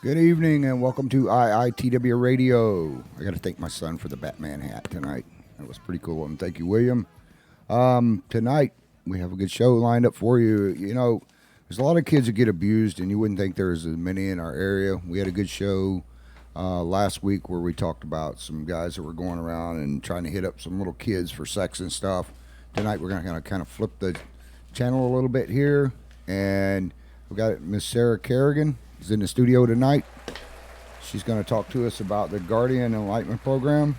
Good evening and welcome to IITW Radio. I got to thank my son for the Batman hat tonight. That was pretty cool. And thank you, William. Tonight we have a good show lined up for you. There's a lot of kids that get abused, and you wouldn't think there's as many in our area. We had a good show last week where we talked about some guys that were going around and trying to hit up some little kids for sex and stuff. Tonight we're going to kind of flip the channel a little bit here, and we got Miss Sarah Kerrigan is in the studio tonight. She's going to talk to us about the Guardian Enlightenment Program.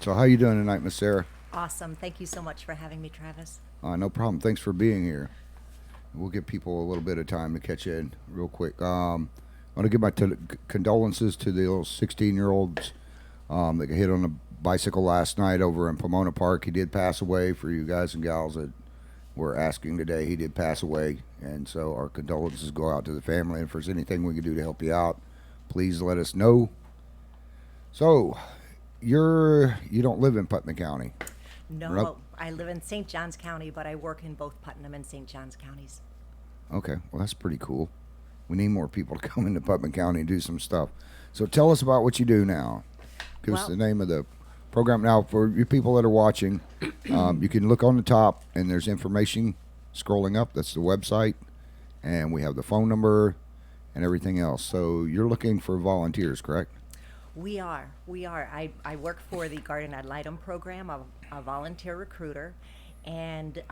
So how you doing tonight, Miss Sarah? Awesome. Thank you so much for having me, Travis. No problem. Thanks for being here. We'll give people a little bit of time to catch in real quick. I want to give my condolences to the little 16-year-olds that got hit on a bicycle last night over in Pomona Park. He did pass away. For you guys and gals that were asking today, he did pass away. And so our condolences go out to the family. And if there's anything we can do to help you out, please let us know. So, you don't live in Putnam County. No, Nope. I live in St. Johns County, but I work in both Putnam and St. Johns counties. Okay, well that's pretty cool. We need more people to come into Putnam County and do some stuff. So tell us about what you do now. Give us the name of the program. Now, for you people that are watching, you can look on the top and there's information scrolling up. That's the website, and we have the phone number and everything else. So you're looking for volunteers, correct? We are. I work for the Guardian Ad Litem program, a volunteer recruiter, and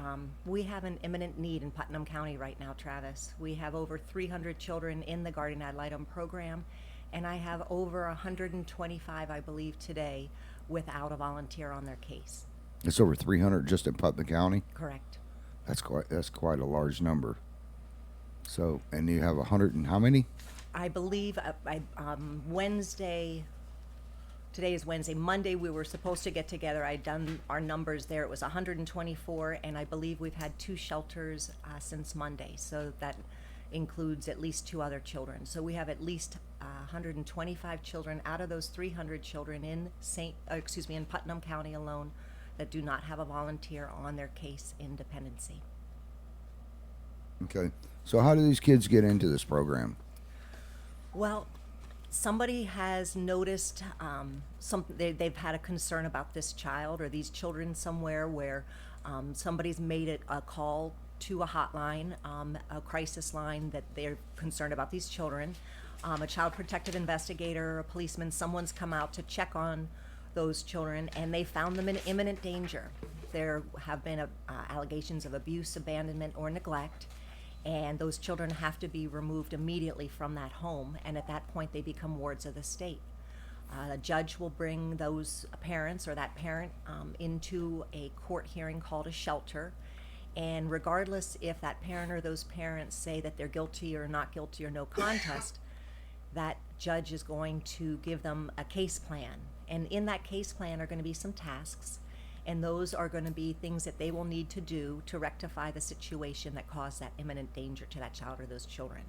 we have an imminent need in Putnam County right now, Travis. We have over 300 children in the Guardian Ad Litem program, and I have over 125, I believe, today without a volunteer on their case. It's over 300 just in Putnam County. Correct. That's quite a large number. So, and you have 100 and how many? I believe Wednesday, today is Wednesday, Monday we were supposed to get together. I'd done our numbers there. It was 124, and I believe we've had two shelters since Monday. So that includes at least two other children. So we have at least 125 children out of those 300 children in Putnam County alone that do not have a volunteer on their case in dependency. Okay. So how do these kids get into this program? Well, somebody has noticed they've had a concern about this child or these children somewhere where somebody's made a call to a hotline, a crisis line that they're concerned about these children. A child protective investigator, a policeman, someone's come out to check on those children, and they found them in imminent danger. There have been allegations of abuse, abandonment, or neglect, and those children have to be removed immediately from that home, and at that point they become wards of the state. A judge will bring those parents or that parent into a court hearing called a shelter, and regardless if that parent or those parents say that they're guilty or not guilty or no contest, that judge is going to give them a case plan, and in that case plan are going to be some tasks, and those are going to be things that they will need to do to rectify the situation that caused that imminent danger to that child or those children.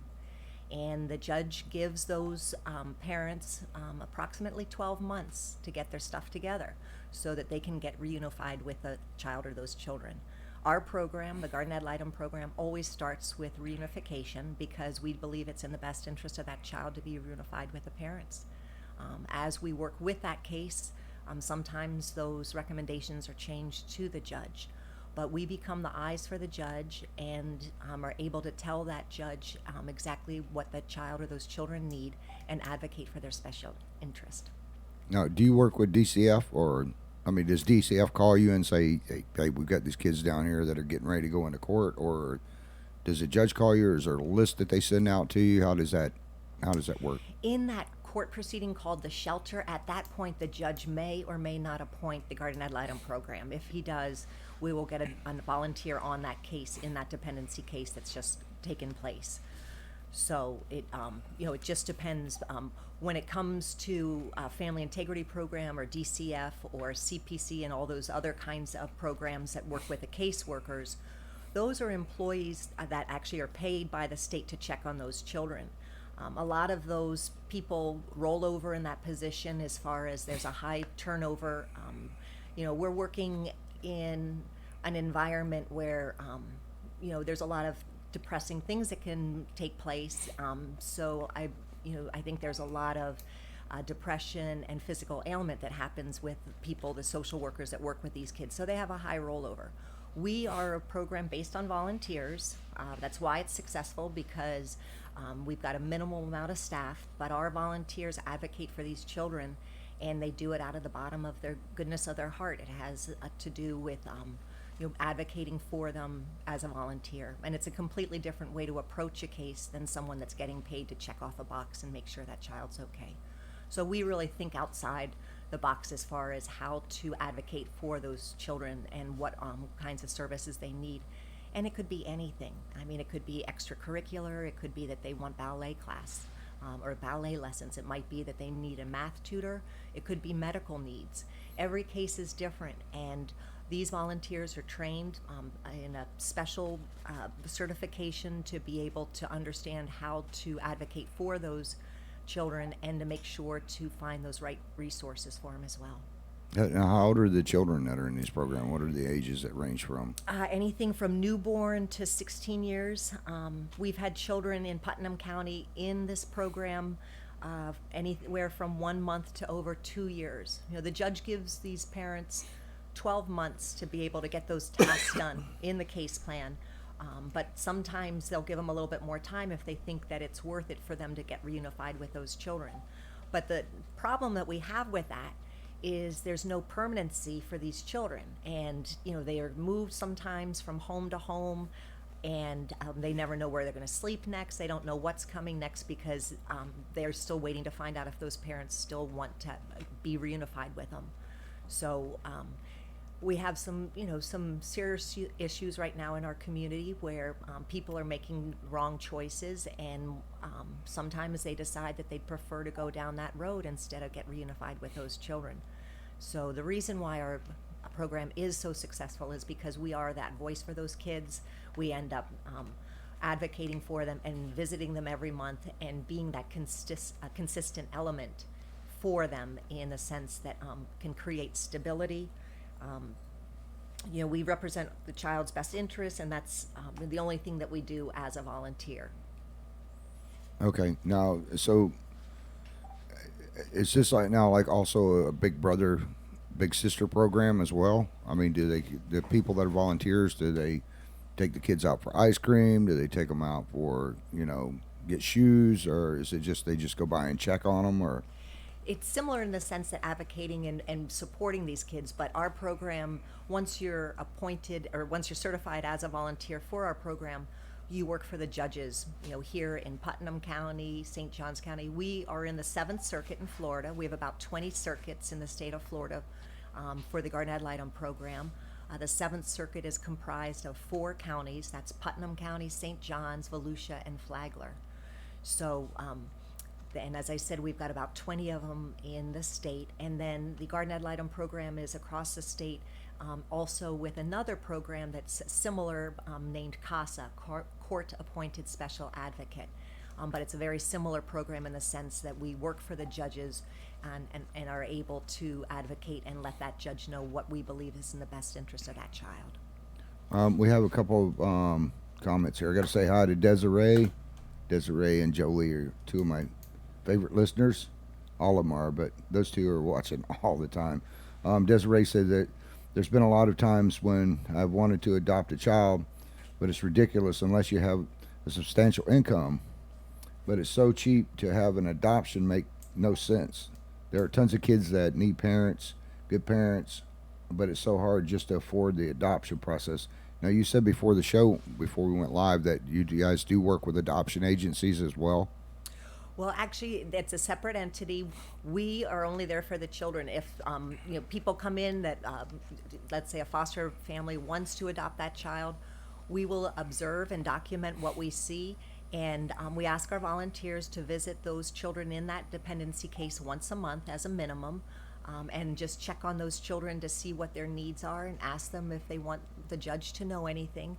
And the judge gives those parents approximately 12 months to get their stuff together so that they can get reunified with the child or those children. Our program, the Guardian Ad Litem program, always starts with reunification because we believe it's in the best interest of that child to be reunified with the parents. As we work with that case, sometimes those recommendations are changed to the judge, but we become the eyes for the judge and are able to tell that judge exactly what the child or those children need and advocate for their special interest. Now, do you work with DCF does DCF call you and say, hey, we've got these kids down here that are getting ready to go into court, or does the judge call you, or is there a list that they send out to you? How does that work? In that court proceeding called the shelter, at that point the judge may or may not appoint the Guardian Ad Litem program. If he does, we will get a volunteer on that case, in that dependency case that's just taken place. So it just depends. When it comes to Family Integrity Program or DCF or CPC and all those other kinds of programs that work with the caseworkers, those are employees that actually are paid by the state to check on those children. A lot of those people roll over in that position as far as there's a high turnover. We're working in an environment where, there's a lot of depressing things that can take place. So I think there's a lot of depression and physical ailment that happens with people, the social workers that work with these kids. So they have a high rollover. We are a program based on volunteers. That's why it's successful, because we've got a minimal amount of staff, but our volunteers advocate for these children, and they do it out of the bottom of their goodness of their heart. It has to do with advocating for them as a volunteer. And it's a completely different way to approach a case than someone that's getting paid to check off a box and make sure that child's okay. So we really think outside the box as far as how to advocate for those children and what kinds of services they need. And it could be anything. I mean, it could be extracurricular. It could be that they want ballet class or ballet lessons. It might be that they need a math tutor. It could be medical needs. Every case is different, and these volunteers are trained in a special certification to be able to understand how to advocate for those children and to make sure to find those right resources for them as well. Now, how old are the children that are in this program? What are the ages that range from? Anything from newborn to 16 years. We've had children in Putnam County in this program anywhere from 1 month to over 2 years. The judge gives these parents 12 months to be able to get those tasks done in the case plan. But sometimes they'll give them a little bit more time if they think that it's worth it for them to get reunified with those children. But the problem that we have with that is there's no permanency for these children. And, they are moved sometimes from home to home, and they never know where they're going to sleep next. They don't know what's coming next because they're still waiting to find out if those parents still want to be reunified with them. So we have some serious issues right now in our community where people are making wrong choices, and sometimes they decide that they'd prefer to go down that road instead of get reunified with those children. So the reason why our program is so successful is because we are that voice for those kids. We end up advocating for them and visiting them every month and being that consistent element for them in the sense that can create stability. We represent the child's best interests, and that's the only thing that we do as a volunteer. Okay, now, so is this like also a big brother, big sister program as well? I mean, the people that are volunteers, do they take the kids out for ice cream? Do they take them out for, get shoes? Or is it just they just go by and check on them? Or It's similar in the sense that advocating and supporting these kids, but our program, once you're appointed or once you're certified as a volunteer for our program, you work for the judges. Here in Putnam County, St. Johns County, we are in the 7th Circuit in Florida. We have about 20 circuits in the state of Florida for the Garden Ad Litem program. The 7th Circuit is comprised of 4 counties. That's Putnam County, St. Johns, Volusia, and Flagler. So, and as I said, we've got about 20 of them in the state. And then the Garden Ad Litem program is across the state, also with another program that's similar, named CASA, Court Appointed Special Advocate. But it's a very similar program in the sense that we work for the judges and are able to advocate and let that judge know what we believe is in the best interest of that child. we have a couple of comments here. I got to say hi to Desiree. Desiree and Jolie are 2 of my favorite listeners. All of them are, but those 2 are watching all the time. Desiree said that there's been a lot of times when I've wanted to adopt a child, but it's ridiculous unless you have a substantial income. But it's so cheap to have an adoption make no sense. There are tons of kids that need parents, good parents, but it's so hard just to afford the adoption process. Now, you said before the show, before we went live, that you guys do work with adoption agencies as well. Well, actually, it's a separate entity. We are only there for the children. If people come in that, let's say, a foster family wants to adopt that child, we will observe and document what we see, and we ask our volunteers to visit those children in that dependency case once a month as a minimum, and just check on those children to see what their needs are and ask them if they want the judge to know anything.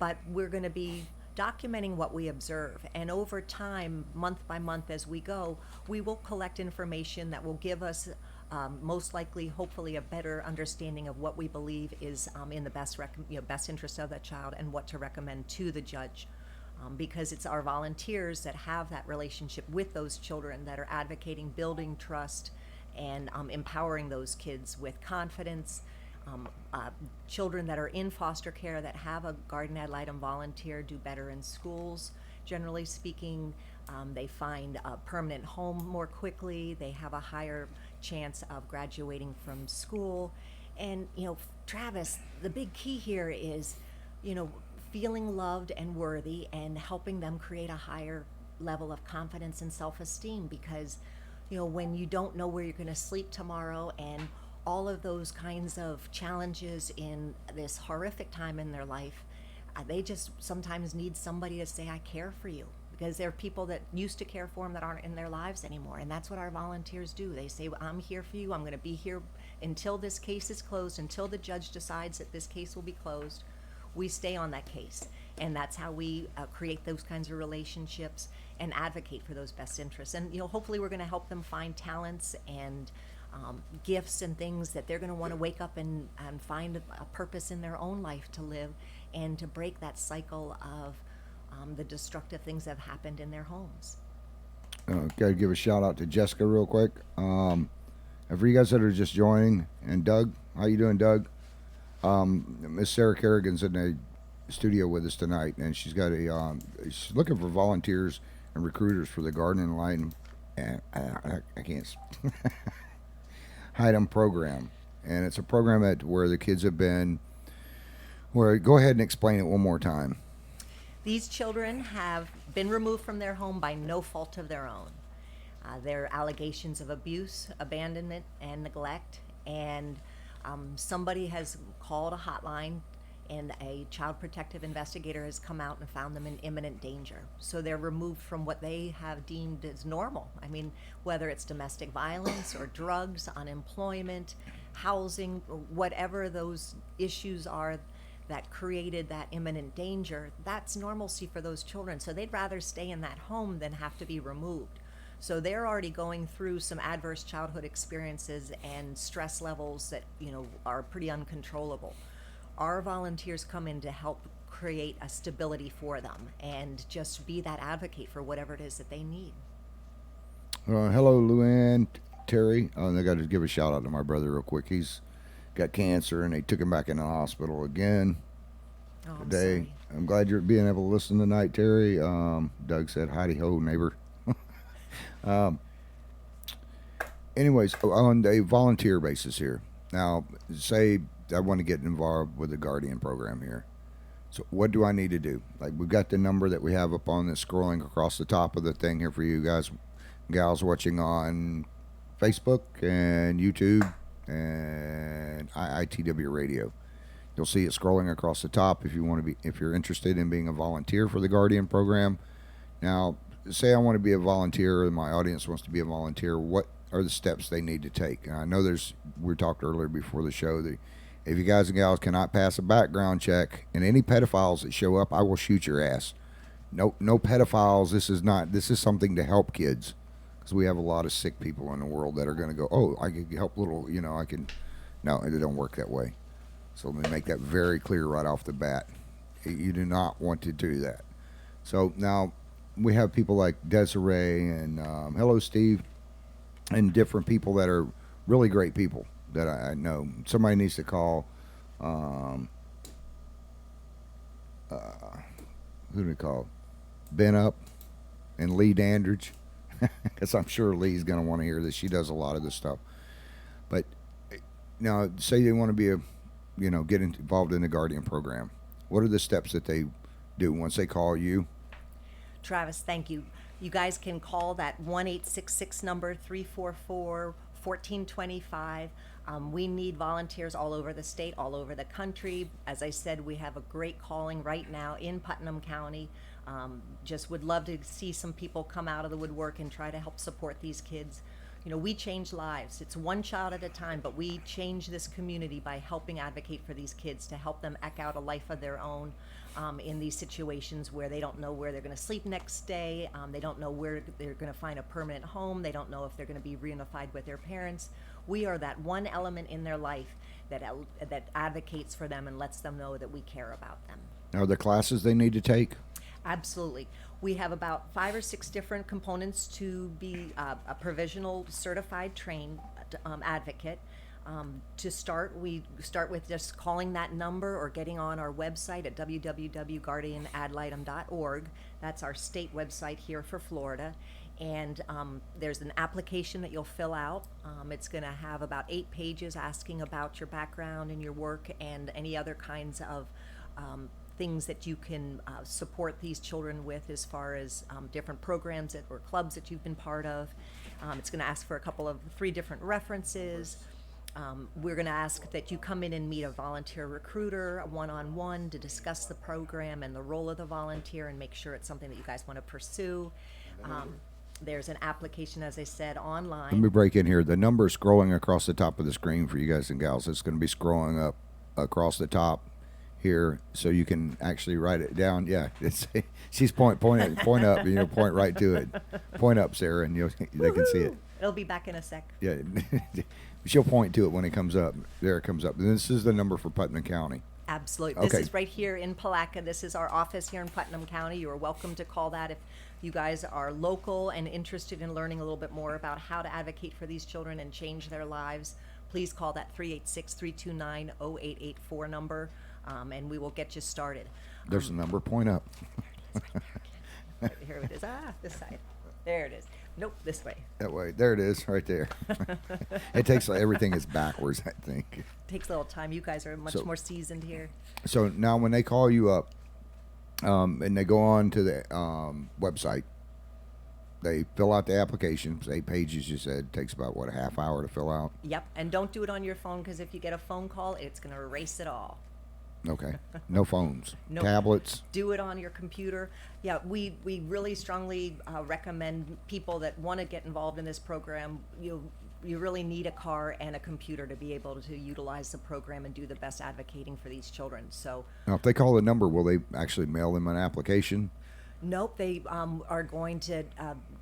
But we're going to be documenting what we observe, and over time, month by month as we go, we will collect information that will give us most likely, hopefully, a better understanding of what we believe is in the best interest of that child and what to recommend to the judge. because it's our volunteers that have that relationship with those children that are advocating, building trust, and empowering those kids with confidence. Children that are in foster care that have a guardian ad litem volunteer do better in schools. Generally speaking, they find a permanent home more quickly. They have a higher chance of graduating from school. And, Travis, the big key here is, feeling loved and worthy and helping them create a higher level of confidence and self-esteem because, when you don't know where you're going to sleep tomorrow and all of those kinds of challenges in this horrific time in their life, they just sometimes need somebody to say, I care for you. Because there are people that used to care for them that aren't in their lives anymore. And that's what our volunteers do. They say, I'm here for you. I'm going to be here until this case is closed, until the judge decides that this case will be closed. We stay on that case. And that's how we create those kinds of relationships and advocate for those best interests. And, hopefully we're going to help them find talents and gifts and things that they're going to want to wake up and find a purpose in their own life to live and to break that cycle of the destructive things that have happened in their homes. Got to give a shout out to Jessica real quick. And for you guys that are just joining, and Doug, how you doing, Doug? Miss Sarah Kerrigan's in the studio with us tonight, and she's got she's looking for volunteers and recruiters for the Garden Line, and I can't hide them program, and it's a program where the kids have been. Where go ahead and explain it one more time. These children have been removed from their home by no fault of their own. There are allegations of abuse, abandonment, and neglect, and somebody has called a hotline and a child protective investigator has come out and found them in imminent danger. So they're removed from what they have deemed as normal. I mean, whether it's domestic violence or drugs, unemployment, housing, whatever those issues are that created that imminent danger, that's normalcy for those children. So they'd rather stay in that home than have to be removed. So they're already going through some adverse childhood experiences and stress levels that, are pretty uncontrollable. Our volunteers come in to help create a stability for them and just be that advocate for whatever it is that they need. Hello, Luann, Terry. And I got to give a shout out to my brother real quick. He's got cancer, and they took him back in the hospital again today. I'm glad you're being able to listen tonight, Terry. Doug said, "Howdy ho, neighbor." Anyways, on a volunteer basis here. Now, say I want to get involved with the Guardian program here. So what do I need to do? Like, we've got the number that we have up on this scrolling across the top of the thing here for you guys, gals watching on Facebook and YouTube and IITW Radio. You'll see it scrolling across the top if you're interested in being a volunteer for the Guardian program. Now, say I want to be a volunteer, or my audience wants to be a volunteer. What are the steps they need to take? And I know we talked earlier before the show that if you guys and gals cannot pass a background check, and any pedophiles that show up, I will shoot your ass. No pedophiles. This is something to help kids. Because we have a lot of sick people in the world that are going to go, oh, I can help little, I can. No, it don't work that way. So let me make that very clear right off the bat. You do not want to do that. So now we have people like Desiree and hello, Steve, and different people that are really great people that I know. Somebody needs to call, who do we call? Ben Up and Lee Dandridge. Because I'm sure Lee's going to want to hear this. She does a lot of this stuff. But now, say they want to be get involved in the Guardian program. What are the steps that they do once they call you? Travis, thank you. You guys can call that 1-866 number 344-1425. We need volunteers all over the state, all over the country. As I said, we have a great calling right now in Putnam County. Just would love to see some people come out of the woodwork and try to help support these kids. We change lives. It's one child at a time, but we change this community by helping advocate for these kids to help them eke out a life of their own in these situations where they don't know where they're going to sleep next day. They don't know where they're going to find a permanent home. They don't know if they're going to be reunified with their parents. We are that one element in their life that advocates for them and lets them know that we care about them. Are there classes they need to take? Absolutely. We have about 5 or 6 different components to be a provisional certified trained advocate. To start, we start with just calling that number or getting on our website at www.guardianadlitem.org. That's our state website here for Florida. And there's an application that you'll fill out. It's going to have about 8 pages asking about your background and your work and any other kinds of things that you can support these children with as far as different programs or clubs that you've been part of. It's going to ask for 3 different references. We're going to ask that you come in and meet a volunteer recruiter one-on-one to discuss the program and the role of the volunteer and make sure it's something that you guys want to pursue. There's an application, as I said, online. Let me break in here. The number is scrolling across the top of the screen for you guys and gals. It's going to be scrolling up across the top here, so you can actually write it down. Yeah, she's point up. Point right to it. Point up, Sarah, and they can see it. It'll be back in a sec. Yeah, she'll point to it when it comes up. There it comes up. And this is the number for Putnam County. Absolutely. This is right here in Palatka. This is our office here in Putnam County. You are welcome to call that if you guys are local and interested in learning a little bit more about how to advocate for these children and change their lives. Please call that 386-329-0884 number, and we will get you started. There's a number. Point up. Right, here it is. This side. There it is. Nope, this way. That way. There it is, right there. It takes everything is backwards, I think. Takes a little time. You guys are much more seasoned here. So now when they call you up and they go on to the website, they fill out the application. It's 8 pages, you said. It takes about, a half hour to fill out? Yep, and don't do it on your phone because if you get a phone call, it's going to erase it all. Okay. No phones. No. Tablets. Do it on your computer. Yeah, we really strongly recommend people that want to get involved in this program. You really need a car and a computer to be able to utilize the program and do the best advocating for these children. So now, if they call the number, will they actually mail them an application? Nope, they are going to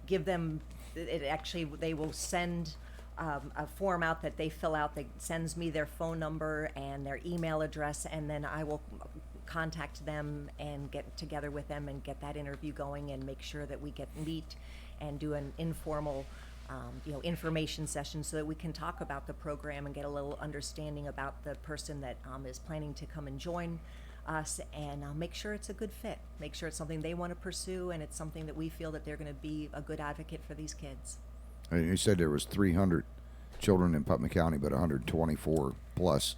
give them. They will send a form out that they fill out that sends me their phone number and their email address, and then I will contact them and get together with them and get that interview going and make sure that we meet and do an informal information session so that we can talk about the program and get a little understanding about the person that is planning to come and join us, and make sure it's a good fit, make sure it's something they want to pursue, and it's something that we feel that they're going to be a good advocate for these kids. And you said there was 300 children in Putnam County, but 124 plus,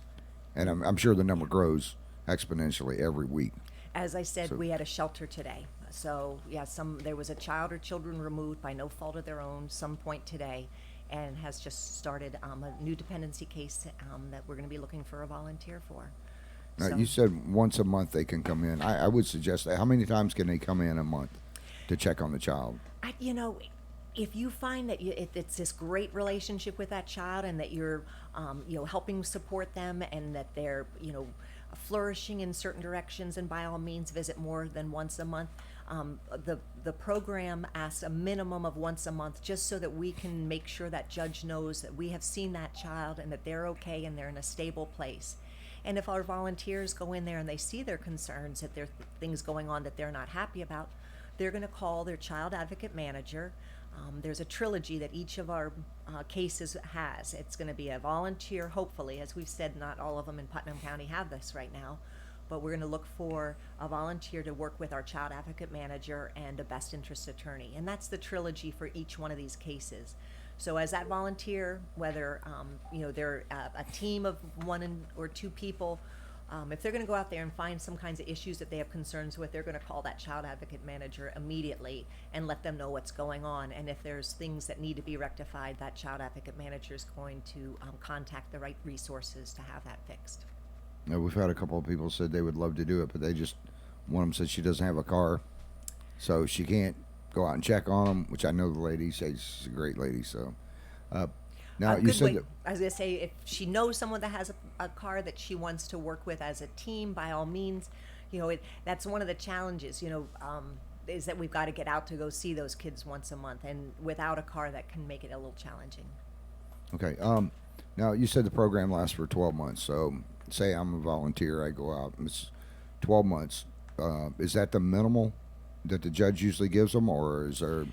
and I'm sure the number grows exponentially every week. As I said, we had a shelter today. So yeah, there was a child or children removed by no fault of their own some point today, and has just started a new dependency case that we're going to be looking for a volunteer for. Now, you said once a month they can come in. I would suggest that. How many times can they come in a month to check on the child? If you find that it's this great relationship with that child and that you're, helping support them and that they're, flourishing in certain directions, and by all means visit more than once a month. The program asks a minimum of once a month just so that we can make sure that judge knows that we have seen that child and that they're okay and they're in a stable place. And if our volunteers go in there and they see their concerns, that there are things going on that they're not happy about, they're going to call their child advocate manager. There's a trilogy that each of our cases has. It's going to be a volunteer, hopefully. As we've said, not all of them in Putnam County have this right now, but we're going to look for a volunteer to work with our child advocate manager and a best interest attorney. And that's the trilogy for each one of these cases. So as that volunteer, whether they're a team of 1 or 2 people, if they're going to go out there and find some kinds of issues that they have concerns with, they're going to call that child advocate manager immediately and let them know what's going on. And if there's things that need to be rectified, that child advocate manager is going to contact the right resources to have that fixed. Now, we've had a couple of people said they would love to do it, but one of them said she doesn't have a car, so she can't go out and check on them, which I know the lady says she's a great lady. So now you said that, I was going to say, if she knows someone that has a car that she wants to work with as a team, by all means, that's one of the challenges, is that we've got to get out to go see those kids once a month, and without a car that can make it a little challenging. Okay. Now you said the program lasts for 12 months. So say I'm a volunteer, I go out, and it's 12 months. Is that the minimal that the judge usually gives them, or is there?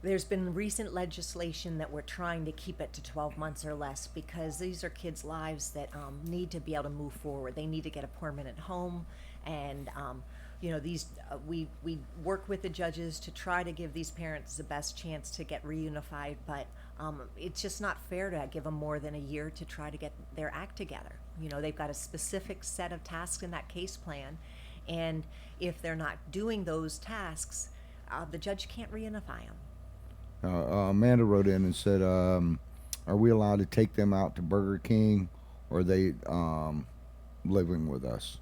There's been recent legislation that we're trying to keep it to 12 months or less because these are kids' lives that need to be able to move forward. They need to get a permanent home, and we work with the judges to try to give these parents the best chance to get reunified, but it's just not fair to give them more than a year to try to get their act together. They've got a specific set of tasks in that case plan, and if they're not doing those tasks, the judge can't reunify them. Amanda wrote in and said, "Are we allowed to take them out to Burger King, or are they living with us?"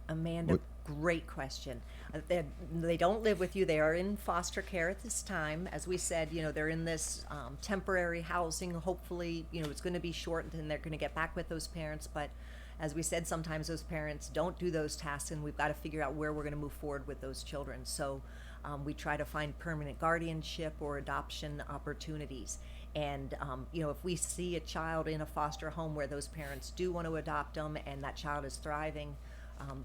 Amanda, What? great question. They don't live with you. They are in foster care at this time. As we said, they're in this temporary housing. Hopefully, it's going to be short and they're going to get back with those parents. But as we said, sometimes those parents don't do those tasks, and we've got to figure out where we're going to move forward with those children. So we try to find permanent guardianship or adoption opportunities. And, if we see a child in a foster home where those parents do want to adopt them and that child is thriving,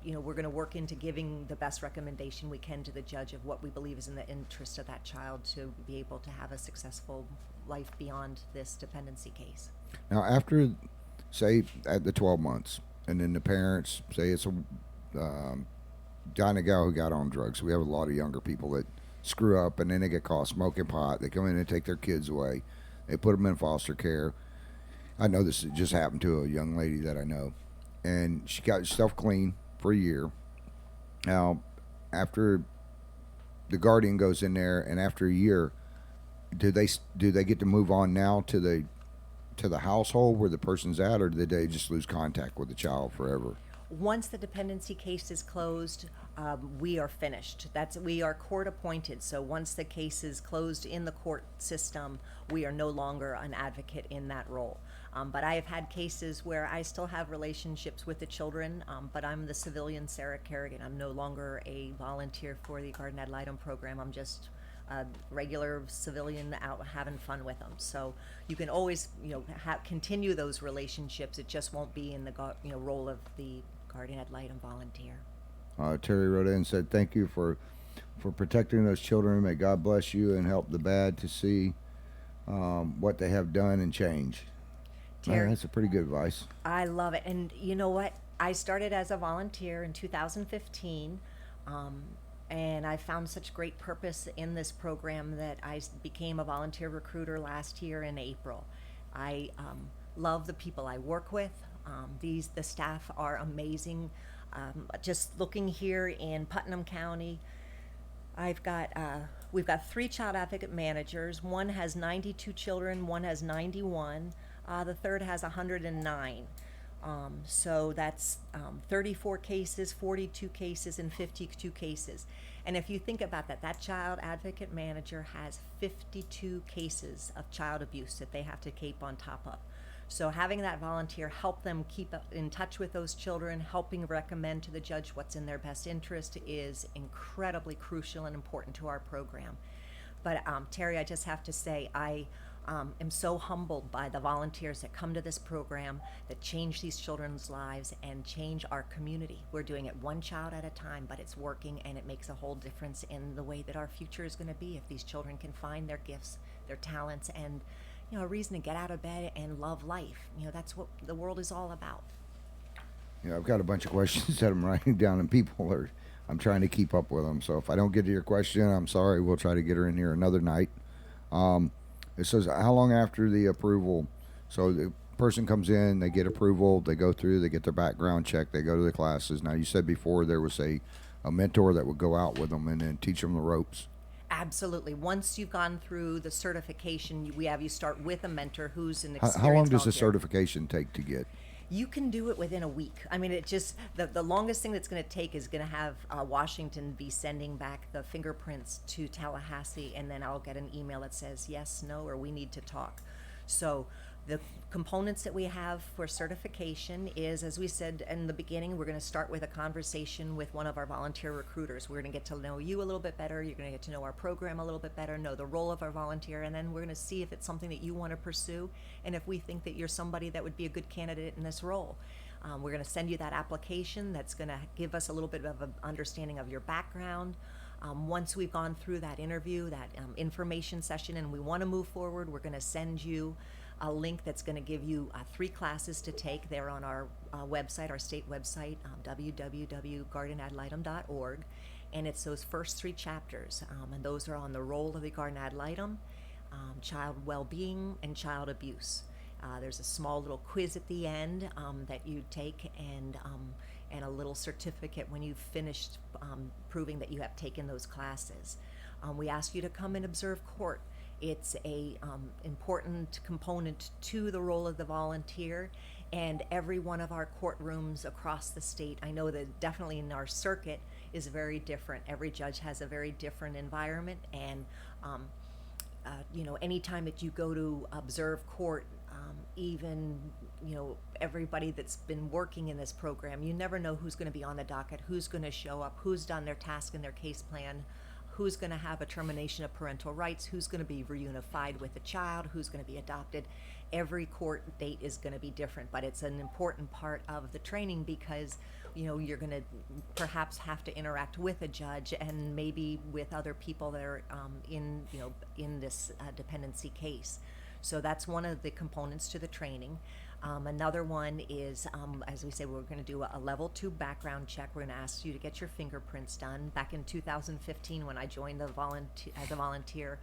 we're going to work into giving the best recommendation we can to the judge of what we believe is in the interest of that child to be able to have a successful life beyond this dependency case. Now, after, say, at the 12 months, and then the parents say it's a guy and a gal who got on drugs. We have a lot of younger people that screw up, and then they get caught smoking pot. They come in and take their kids away. They put them in foster care. I know this just happened to a young lady that I know, and she got herself clean for a year. Now, after the guardian goes in there, and after a year, do they get to move on now to the household where the person's at, or did they just lose contact with the child forever? Once the dependency case is closed, we are finished. We are court appointed, so once the case is closed in the court system, we are no longer an advocate in that role. But I have had cases where I still have relationships with the children, but I'm the civilian Sarah Kerrigan. I'm no longer a volunteer for the Garden Ad Litem program. I'm just a regular civilian out having fun with them. So you can always, continue those relationships. It just won't be in the role of the Guardian Ad Litem volunteer. Terry wrote in and said, "Thank you for protecting those children. May God bless you and help the bad to see what they have done and change." Terry, That's a pretty good advice. I love it. And you know what? I started as a volunteer in 2015, and I found such great purpose in this program that I became a volunteer recruiter last year in April. I love the people I work with. The staff are amazing. Just looking here in Putnam County, we've got 3 child advocate managers. One has 92 children, one has 91. The third has 109. So that's 34 cases, 42 cases, and 52 cases. And if you think about that, that child advocate manager has 52 cases of child abuse that they have to keep on top of. So having that volunteer help them keep in touch with those children, helping recommend to the judge what's in their best interest is incredibly crucial and important to our program. But Terry, I just have to say, I am so humbled by the volunteers that come to this program that change these children's lives and change our community. We're doing it one child at a time, but it's working, and it makes a whole difference in the way that our future is going to be if these children can find their gifts, their talents, and a reason to get out of bed and love life. That's what the world is all about. I've got a bunch of questions that I'm writing down, and I'm trying to keep up with them. So if I don't get to your question, I'm sorry. We'll try to get her in here another night. It says, how long after the approval? So the person comes in, they get approval, they go through, they get their background check, they go to the classes. Now, you said before there was a mentor that would go out with them and then teach them the ropes. Absolutely. Once you've gone through the certification, we have you start with a mentor who's an experienced How long does the volunteer. certification take to get? You can do it within a week. I mean, the longest thing that's going to take is going to have Washington be sending back the fingerprints to Tallahassee, and then I'll get an email that says yes, no, or we need to talk. So the components that we have for certification is, as we said in the beginning, we're going to start with a conversation with one of our volunteer recruiters. We're going to get to know you a little bit better. You're going to get to know our program a little bit better, know the role of our volunteer, and then we're going to see if it's something that you want to pursue and if we think that you're somebody that would be a good candidate in this role. We're going to send you that application that's going to give us a little bit of an understanding of your background, Once we've gone through that interview, that information session, and we want to move forward, we're going to send you a link that's going to give you 3 classes to take. They're on our website, our state website, www.gardenadlitem.org. And it's those first 3 chapters. And those are on the role of the garden ad litem, child well-being, and child abuse. There's a small little quiz at the end that you take, and a little certificate when you've finished proving that you have taken those classes. We ask you to come and observe court. It's a important component to the role of the volunteer, and every one of our courtrooms across the state, I know that definitely in our circuit, is very different. Every judge has a very different environment, and anytime that you go to observe court, even everybody that's been working in this program, you never know who's going to be on the docket, who's going to show up, who's done their task and their case plan, who's going to have a termination of parental rights, who's going to be reunified with a child, who's going to be adopted. Every court date is going to be different, but it's an important part of the training because you're going to perhaps have to interact with a judge and maybe with other people that are in this dependency case. So that's one of the components to the training. Another one is, as we say, we're going to do a level 2 background check. We're going to ask you to get your fingerprints done. Back in 2015, when I joined as a volunteer,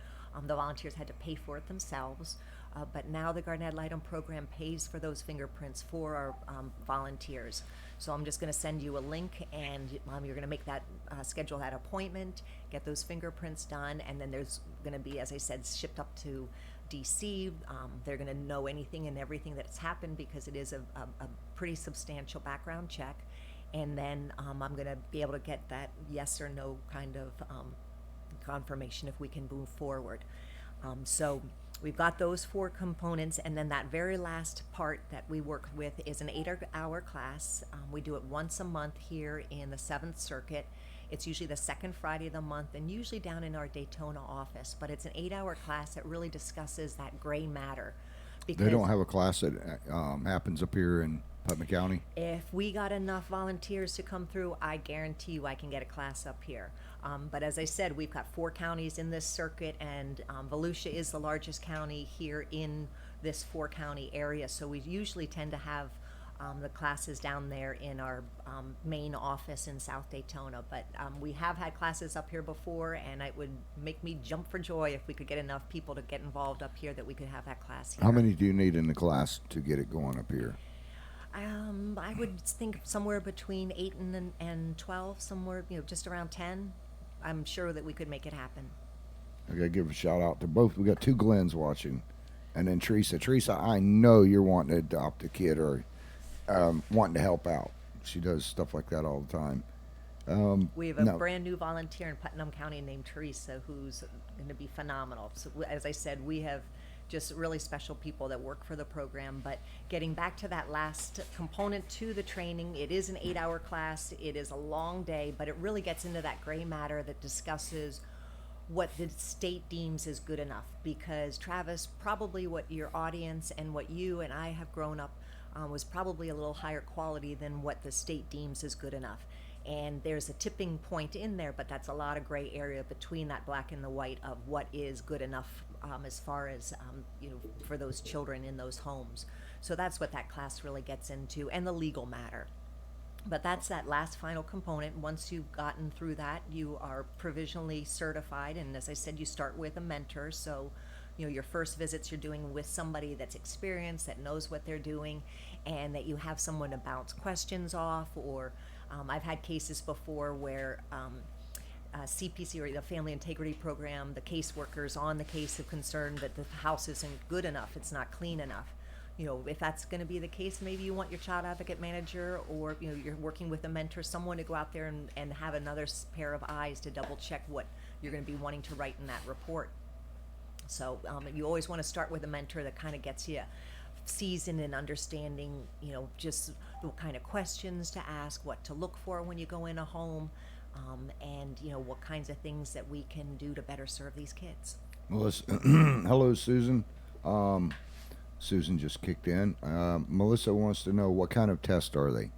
the volunteers had to pay for it themselves. But now the Garden Ad Litem program pays for those fingerprints for our volunteers. So I'm just going to send you a link, and you're going to make that schedule that appointment, get those fingerprints done, and then there's going to be, as I said, shipped up to DC. They're going to know anything and everything that's happened because it is a pretty substantial background check. And then I'm going to be able to get that yes or no kind of confirmation if we can move forward. So we've got those 4 components, and then that very last part that we work with is an 8-hour class. We do it once a month here in the 7th Circuit. It's usually the second Friday of the month, and usually down in our Daytona office, but it's an 8-hour class that really discusses that gray matter. They don't have a class that happens up here in Putnam County? If we got enough volunteers to come through, I guarantee you I can get a class up here. But as I said, we've got 4 counties in this circuit, and Volusia is the largest county here in this 4-county area, so we usually tend to have the classes down there in our main office in South Daytona. But we have had classes up here before, and it would make me jump for joy if we could get enough people to get involved up here that we could have that class here. How many do you need in the class to get it going up here? I would think somewhere between 8 and 12, somewhere, just around 10. I'm sure that we could make it happen. I gotta give a shout out to both. We got 2 Glens watching, and then Teresa. Teresa, I know you're wanting to adopt a kid or wanting to help out. She does stuff like that all the time. We have a brand new volunteer in Putnam County named Teresa who's going to be phenomenal. So as I said, we have just really special people that work for the program. But getting back to that last component to the training, it is an 8-hour class. It is a long day, but it really gets into that gray matter that discusses what the state deems is good enough. Because Travis, probably what your audience and what you and I have grown up was probably a little higher quality than what the state deems is good enough. And there's a tipping point in there, but that's a lot of gray area between that black and the white of what is good enough as far as for those children in those homes. So that's what that class really gets into, and the legal matter. But that's that last final component. Once you've gotten through that, you are provisionally certified, and as I said, you start with a mentor. So your first visits you're doing with somebody that's experienced, that knows what they're doing, and that you have someone to bounce questions off. Or I've had cases before where CPC, or the Family Integrity Program, the caseworkers on the case have concerned that the house isn't good enough, it's not clean enough. If that's going to be the case, maybe you want your child advocate manager, or you're working with a mentor, someone to go out there and have another pair of eyes to double check what you're going to be wanting to write in that report. So you always want to start with a mentor that kind of gets you seasoned in understanding, just what kind of questions to ask, what to look for when you go in a home, and what kinds of things that we can do to better serve these kids. Melissa, hello, Susan. Susan just kicked in. Melissa wants to know, what kind of tests are they?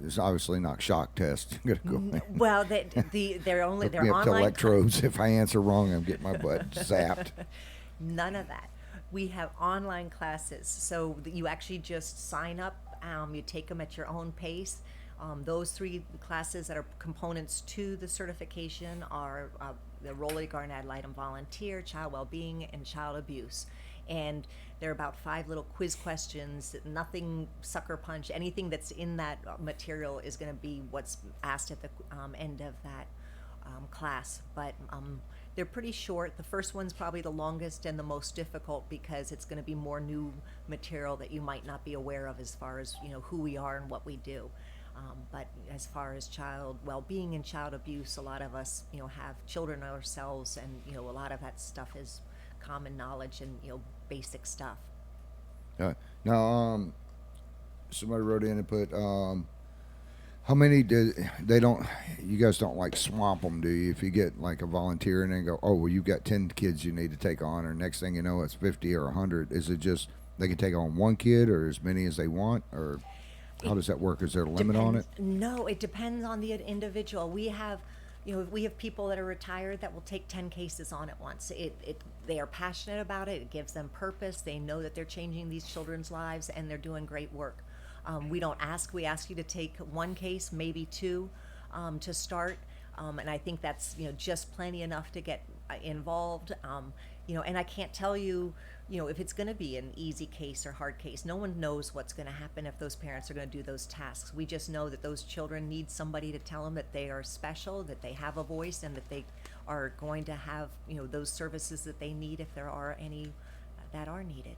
It's obviously not shock test. I'm gonna go. Well, they're only Hook they're me up to online. electrodes. If I answer wrong, I'm getting my butt zapped. None of that. We have online classes, so that you actually just sign up. You take them at your own pace. Those three classes that are components to the certification are the Role Guardian Ad Litem Volunteer, Child Wellbeing, and Child Abuse. And there are about 5 little quiz questions. Nothing sucker punch. Anything that's in that material is going to be what's asked at the end of that class. But they're pretty short. The first one's probably the longest and the most difficult because it's going to be more new material that you might not be aware of as far as who we are and what we do. But as far as child well-being and child abuse, a lot of us have children ourselves, and a lot of that stuff is common knowledge and basic stuff. Now, somebody wrote in and put, how many do they don't? You guys don't like swamp them, do you? If you get like a volunteer and then go, oh well, you've got 10 kids you need to take on, or next thing you know, it's 50 or 100. Is it just they can take on one kid or as many as they want, or how does that work? Is there a limit on it? No, it depends on the individual. We have people that are retired that will take 10 cases on at once. They are passionate about it. It gives them purpose. They know that they're changing these children's lives, and they're doing great work. We don't ask. We ask you to take one case, maybe 2, to start. And I think that's just plenty enough to get involved. And I can't tell you if it's going to be an easy case or hard case. No one knows what's going to happen if those parents are going to do those tasks. We just know that those children need somebody to tell them that they are special, that they have a voice, and that they are going to have those services that they need if there are any that are needed.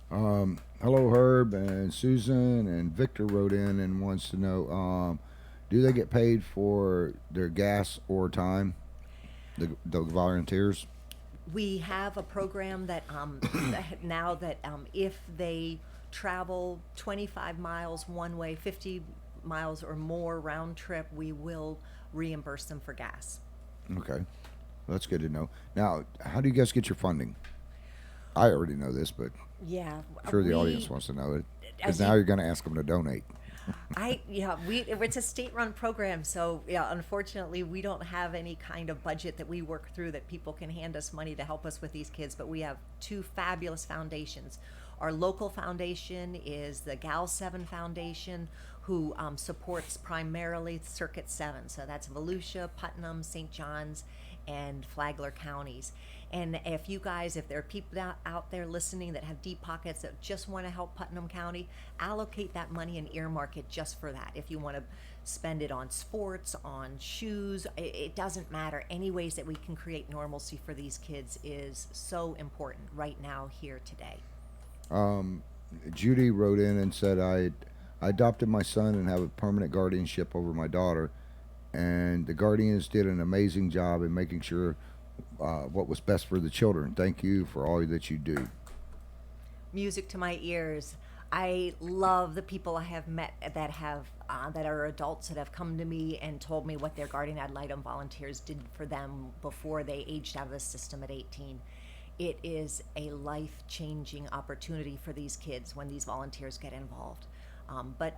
Hello, Herb and Susan and Victor wrote in and wants to know, do they get paid for their gas or time, the volunteers? We have a program that now that if they travel 25 miles one way, 50 miles or more round trip, we will reimburse them for gas. Okay, well, that's good to know. Now, how do you guys get your funding? I already know this, but yeah, I'm sure the audience wants to know it, because now you're going to ask them to donate. It's a state-run program, so unfortunately, we don't have any kind of budget that we work through that people can hand us money to help us with these kids. But we have 2 fabulous foundations. Our local foundation is the Gal 7 Foundation, who supports primarily Circuit 7. So that's Volusia, Putnam, St. John's, and Flagler counties. And if there are people out there listening that have deep pockets that just want to help Putnam County, allocate that money and earmark it just for that. If you want to spend it on sports, on shoes, it doesn't matter. Any ways that we can create normalcy for these kids is so important right now, here, today. Judy wrote in and said, I adopted my son and have a permanent guardianship over my daughter, and the guardians did an amazing job in making sure what was best for the children. Thank you for all that you do. Music to my ears. I love the people I have met that are adults that have come to me and told me what their guardian ad litem volunteers did for them before they aged out of the system at 18. It is a life-changing opportunity for these kids when these volunteers get involved. But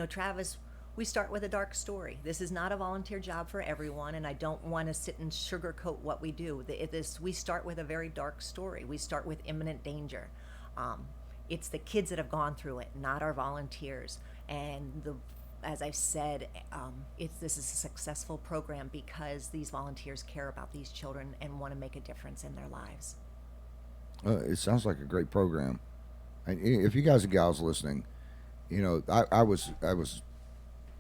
Travis, we start with a dark story. This is not a volunteer job for everyone, and I don't want to sit and sugarcoat what we do. We start with a very dark story. We start with imminent danger. It's the kids that have gone through it, not our volunteers. And as I've said, this is a successful program because these volunteers care about these children and want to make a difference in their lives. It sounds like a great program. And if you guys and gals listening, I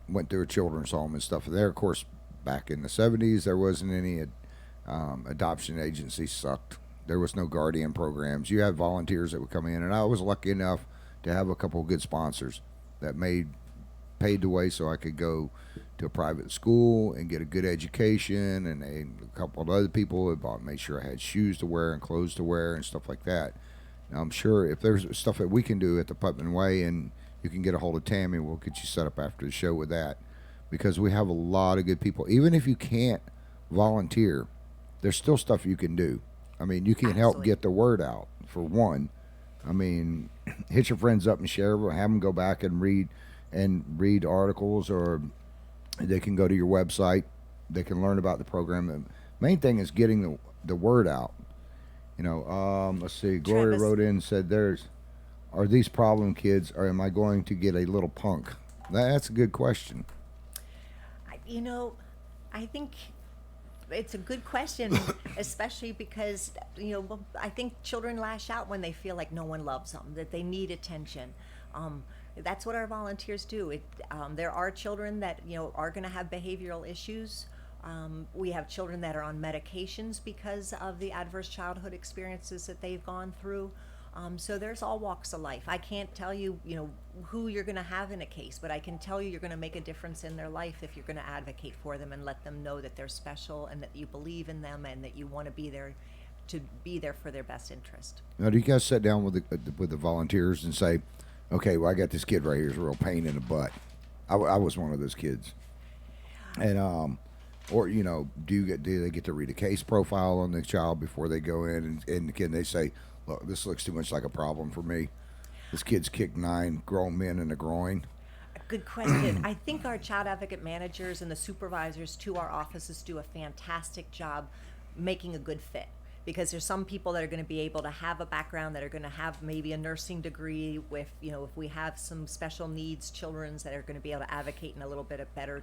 went through a children's home and stuff there. Of course, back in the 70s, there wasn't any adoption agencies sucked. There was no guardian programs. You had volunteers that would come in, and I was lucky enough to have a couple of good sponsors that paid the way so I could go to a private school and get a good education, and a couple of other people that made sure I had shoes to wear and clothes to wear and stuff like that. Now, I'm sure if there's stuff that we can do at the Putnam Way, and you can get a hold of Tammy, we'll get you set up after the show with that, because we have a lot of good people. Even if you can't volunteer, there's still stuff you can do. I mean, you can help get the word out, for one. I mean, hit your friends up and share, have them go back and read and read articles, or they can go to your website. They can learn about the program. The main thing is getting the word out. Let's see. Gloria Travis, wrote in and said, are these problem kids, or am I going to get a little punk? That's a good question. I, you know, I think it's a good question, especially because, well, I think children lash out when they feel like no one loves them, that they need attention. Um, that's what our volunteers do. There are children that, are going to have behavioral issues. We have children that are on medications because of the adverse childhood experiences that they've gone through. So there's all walks of life. I can't tell you, who you're going to have in a case, but I can tell you you're going to make a difference in their life if you're going to advocate for them and let them know that they're special and that you believe in them and that you want to be there for their best interest. Now, do you guys sit down with the volunteers and say, okay, well, I got this kid right here, is a real pain in the butt. I was one of those kids, and or do they get to read a case profile on the child before they go in, and can they say, look, this looks too much like a problem for me. This kid's kicked 9 grown men in the groin. A good question. I think our child advocate managers and the supervisors to our offices do a fantastic job making a good fit, because there's some people that are going to be able to have a background, that are going to have maybe a nursing degree with, if we have some special needs children's that are going to be able to advocate in a little bit of better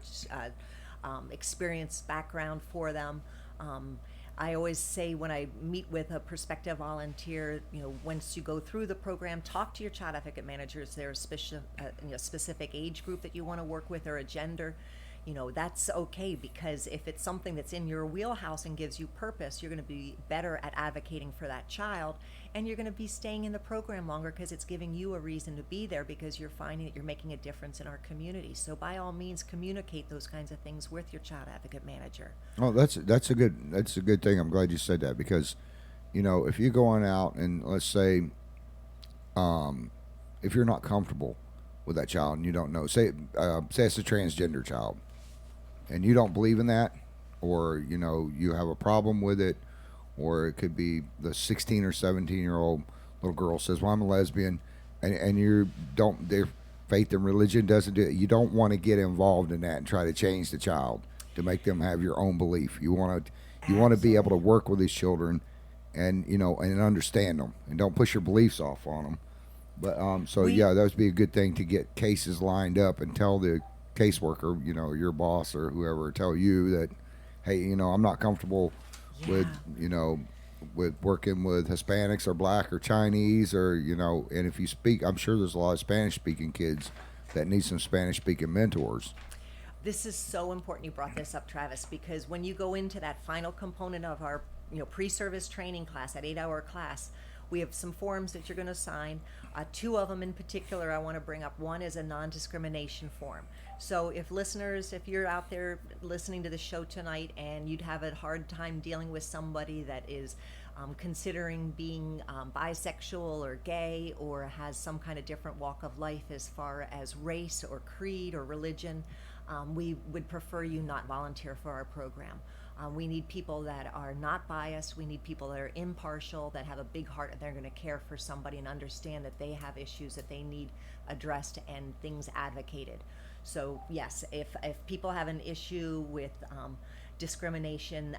experience background for them. I always say when I meet with a prospective volunteer, once you go through the program, talk to your child advocate managers. There's a specific age group that you want to work with, or a gender. That's okay, because if it's something that's in your wheelhouse and gives you purpose, you're going to be better at advocating for that child, and you're going to be staying in the program longer because it's giving you a reason to be there, because you're finding that you're making a difference in our community. So by all means, communicate those kinds of things with your child advocate manager. Oh, that's a good thing. I'm glad you said that, because if you're going out and, let's say, if you're not comfortable with that child and you don't know, say it's a transgender child, and you don't believe in that, or you have a problem with it, or it could be the 16 or 17-year-old little girl says, well, I'm a lesbian, and you don't, their faith and religion doesn't do it. You don't want to get involved in that and try to change the child to make them have your own belief. You want to be able to work with these children, and and understand them, and don't push your beliefs off on them. But yeah, that would be a good thing to get cases lined up and tell the caseworker, your boss or whoever, tell you that, hey, I'm not comfortable with, Yeah. with working with Hispanics or black or Chinese, or and if you speak, I'm sure there's a lot of Spanish speaking kids that need some Spanish speaking mentors. This is so important you brought this up, Travis, because when you go into that final component of our, pre-service training class, that 8-hour class, we have some forms that you're going to sign. 2 of them in particular I want to bring up. One is a non-discrimination form. So if you're out there listening to the show tonight and you'd have a hard time dealing with somebody that is considering being bisexual or gay, or has some kind of different walk of life as far as race or creed or religion, we would prefer you not volunteer for our program. We need people that are not biased. We need people that are impartial, that have a big heart, and they're going to care for somebody and understand that they have issues that they need addressed and things advocated. So yes, if people have an issue with discrimination,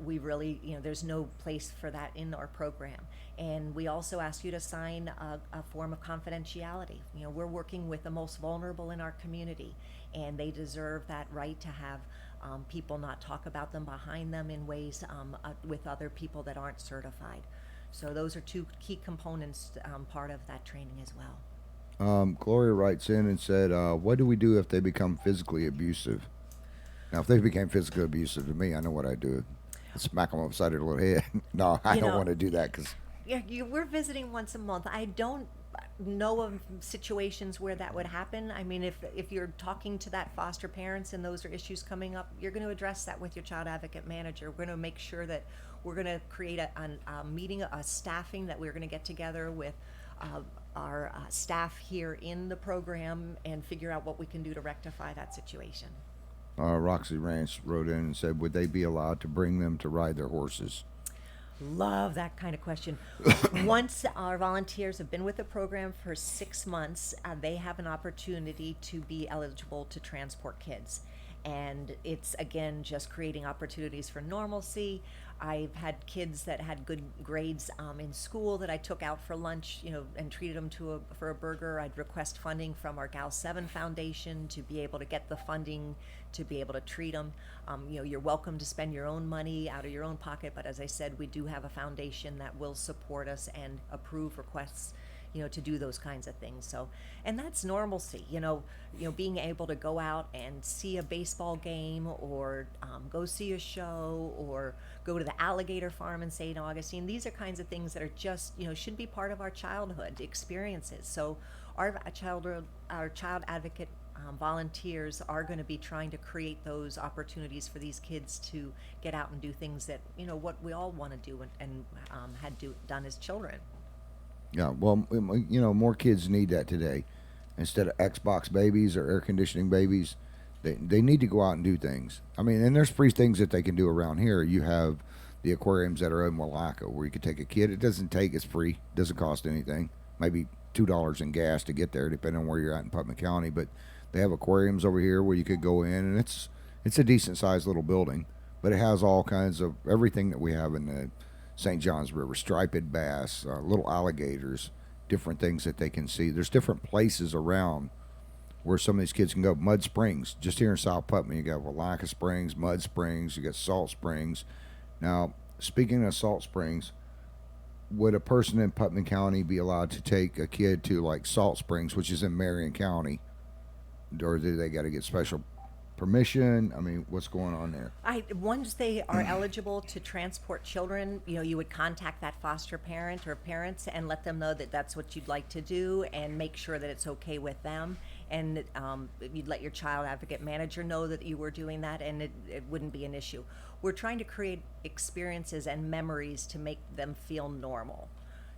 we really, there's no place for that in our program. And we also ask you to sign a form of confidentiality. We're working with the most vulnerable in our community, and they deserve that right to have people not talk about them behind them in ways with other people that aren't certified. So those are 2 key components, part of that training as well. Gloria writes in and said, what do we do if they become physically abusive? Now, if they became physically abusive to me, I know what I'd do. I'd smack them upside their little head. No, I You don't know, want to do that, because Yeah, we're visiting once a month. I don't know of situations where that would happen. I mean, if you're talking to that foster parents and those are issues coming up, you're going to address that with your child advocate manager. We're going to make sure that we're going to create a meeting, a staffing that we're going to get together with our staff here in the program and figure out what we can do to rectify that situation. Roxy Ranch wrote in and said, would they be allowed to bring them to ride their horses? Love that kind of question. Once our volunteers have been with the program for 6 months, they have an opportunity to be eligible to transport kids. And it's again just creating opportunities for normalcy. I've had kids that had good grades in school that I took out for lunch, and treated them for a burger. I'd request funding from our Gal 7 Foundation to be able to get the funding to be able to treat them. You're welcome to spend your own money out of your own pocket, but as I said, we do have a foundation that will support us and approve requests, to do those kinds of things. So, and that's normalcy, being able to go out and see a baseball game, or go see a show, or go to the alligator farm in St. Augustine. These are kinds of things that are just, should be part of our childhood experiences. So our child advocate volunteers are going to be trying to create those opportunities for these kids to get out and do things that, what we all want to do and done as children. Yeah, well, more kids need that today. Instead of Xbox babies or air conditioning babies, they need to go out and do things. I mean, and there's free things that they can do around here. You have the aquariums that are in Malacca where you could take a kid. It's free, doesn't cost anything. Maybe $2 in gas to get there, depending on where you're at in Putnam County. But they have aquariums over here where you could go in, and it's a decent sized little building, but it has all kinds of everything that we have in the St. Johns River: striped bass, little alligators, different things that they can see. There's different places around where some of these kids can go. Mud Springs, just here in South Putnam, you got Walaka Springs, Mud Springs, you got Salt Springs. Now, speaking of Salt Springs, would a person in Putnam County be allowed to take a kid to like Salt Springs, which is in Marion County, or do they got to get special permission? I mean, what's going on there? Once they are eligible to transport children, you would contact that foster parent or parents and let them know that that's what you'd like to do, and make sure that it's okay with them. And you'd let your child advocate manager know that you were doing that, and it wouldn't be an issue. We're trying to create experiences and memories to make them feel normal.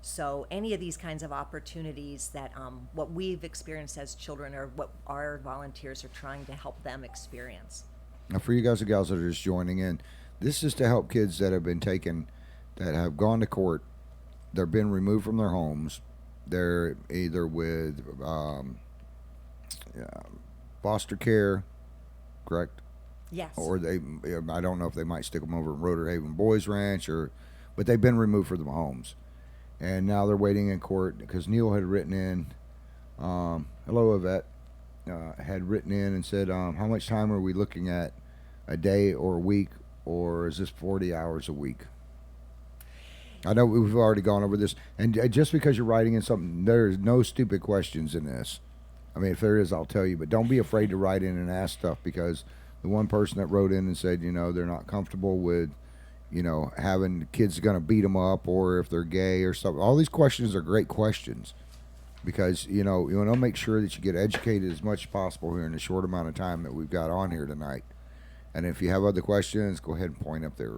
So any of these kinds of opportunities that what we've experienced as children, or what our volunteers are trying to help them experience. Now, for you guys and gals that are just joining in, this is to help kids that have been taken, that have gone to court, they've been removed from their homes, they're either with foster care, correct? Yes. Or I don't know if they might stick them over in Roder Haven Boys Ranch, but they've been removed from their homes. And now they're waiting in court because Neil had written in, hello Yvette, had written in and said, how much time are we looking at, a day or a week, or is this 40 hours a week? I know we've already gone over this, and just because you're writing in something, there's no stupid questions in this. I mean, if there is, I'll tell you, but don't be afraid to write in and ask stuff, because the one person that wrote in and said, they're not comfortable with, having kids going to beat them up, or if they're gay or something. All these questions are great questions, because, you want to make sure that you get educated as much as possible here in the short amount of time that we've got on here tonight. And if you have other questions, go ahead and point up there.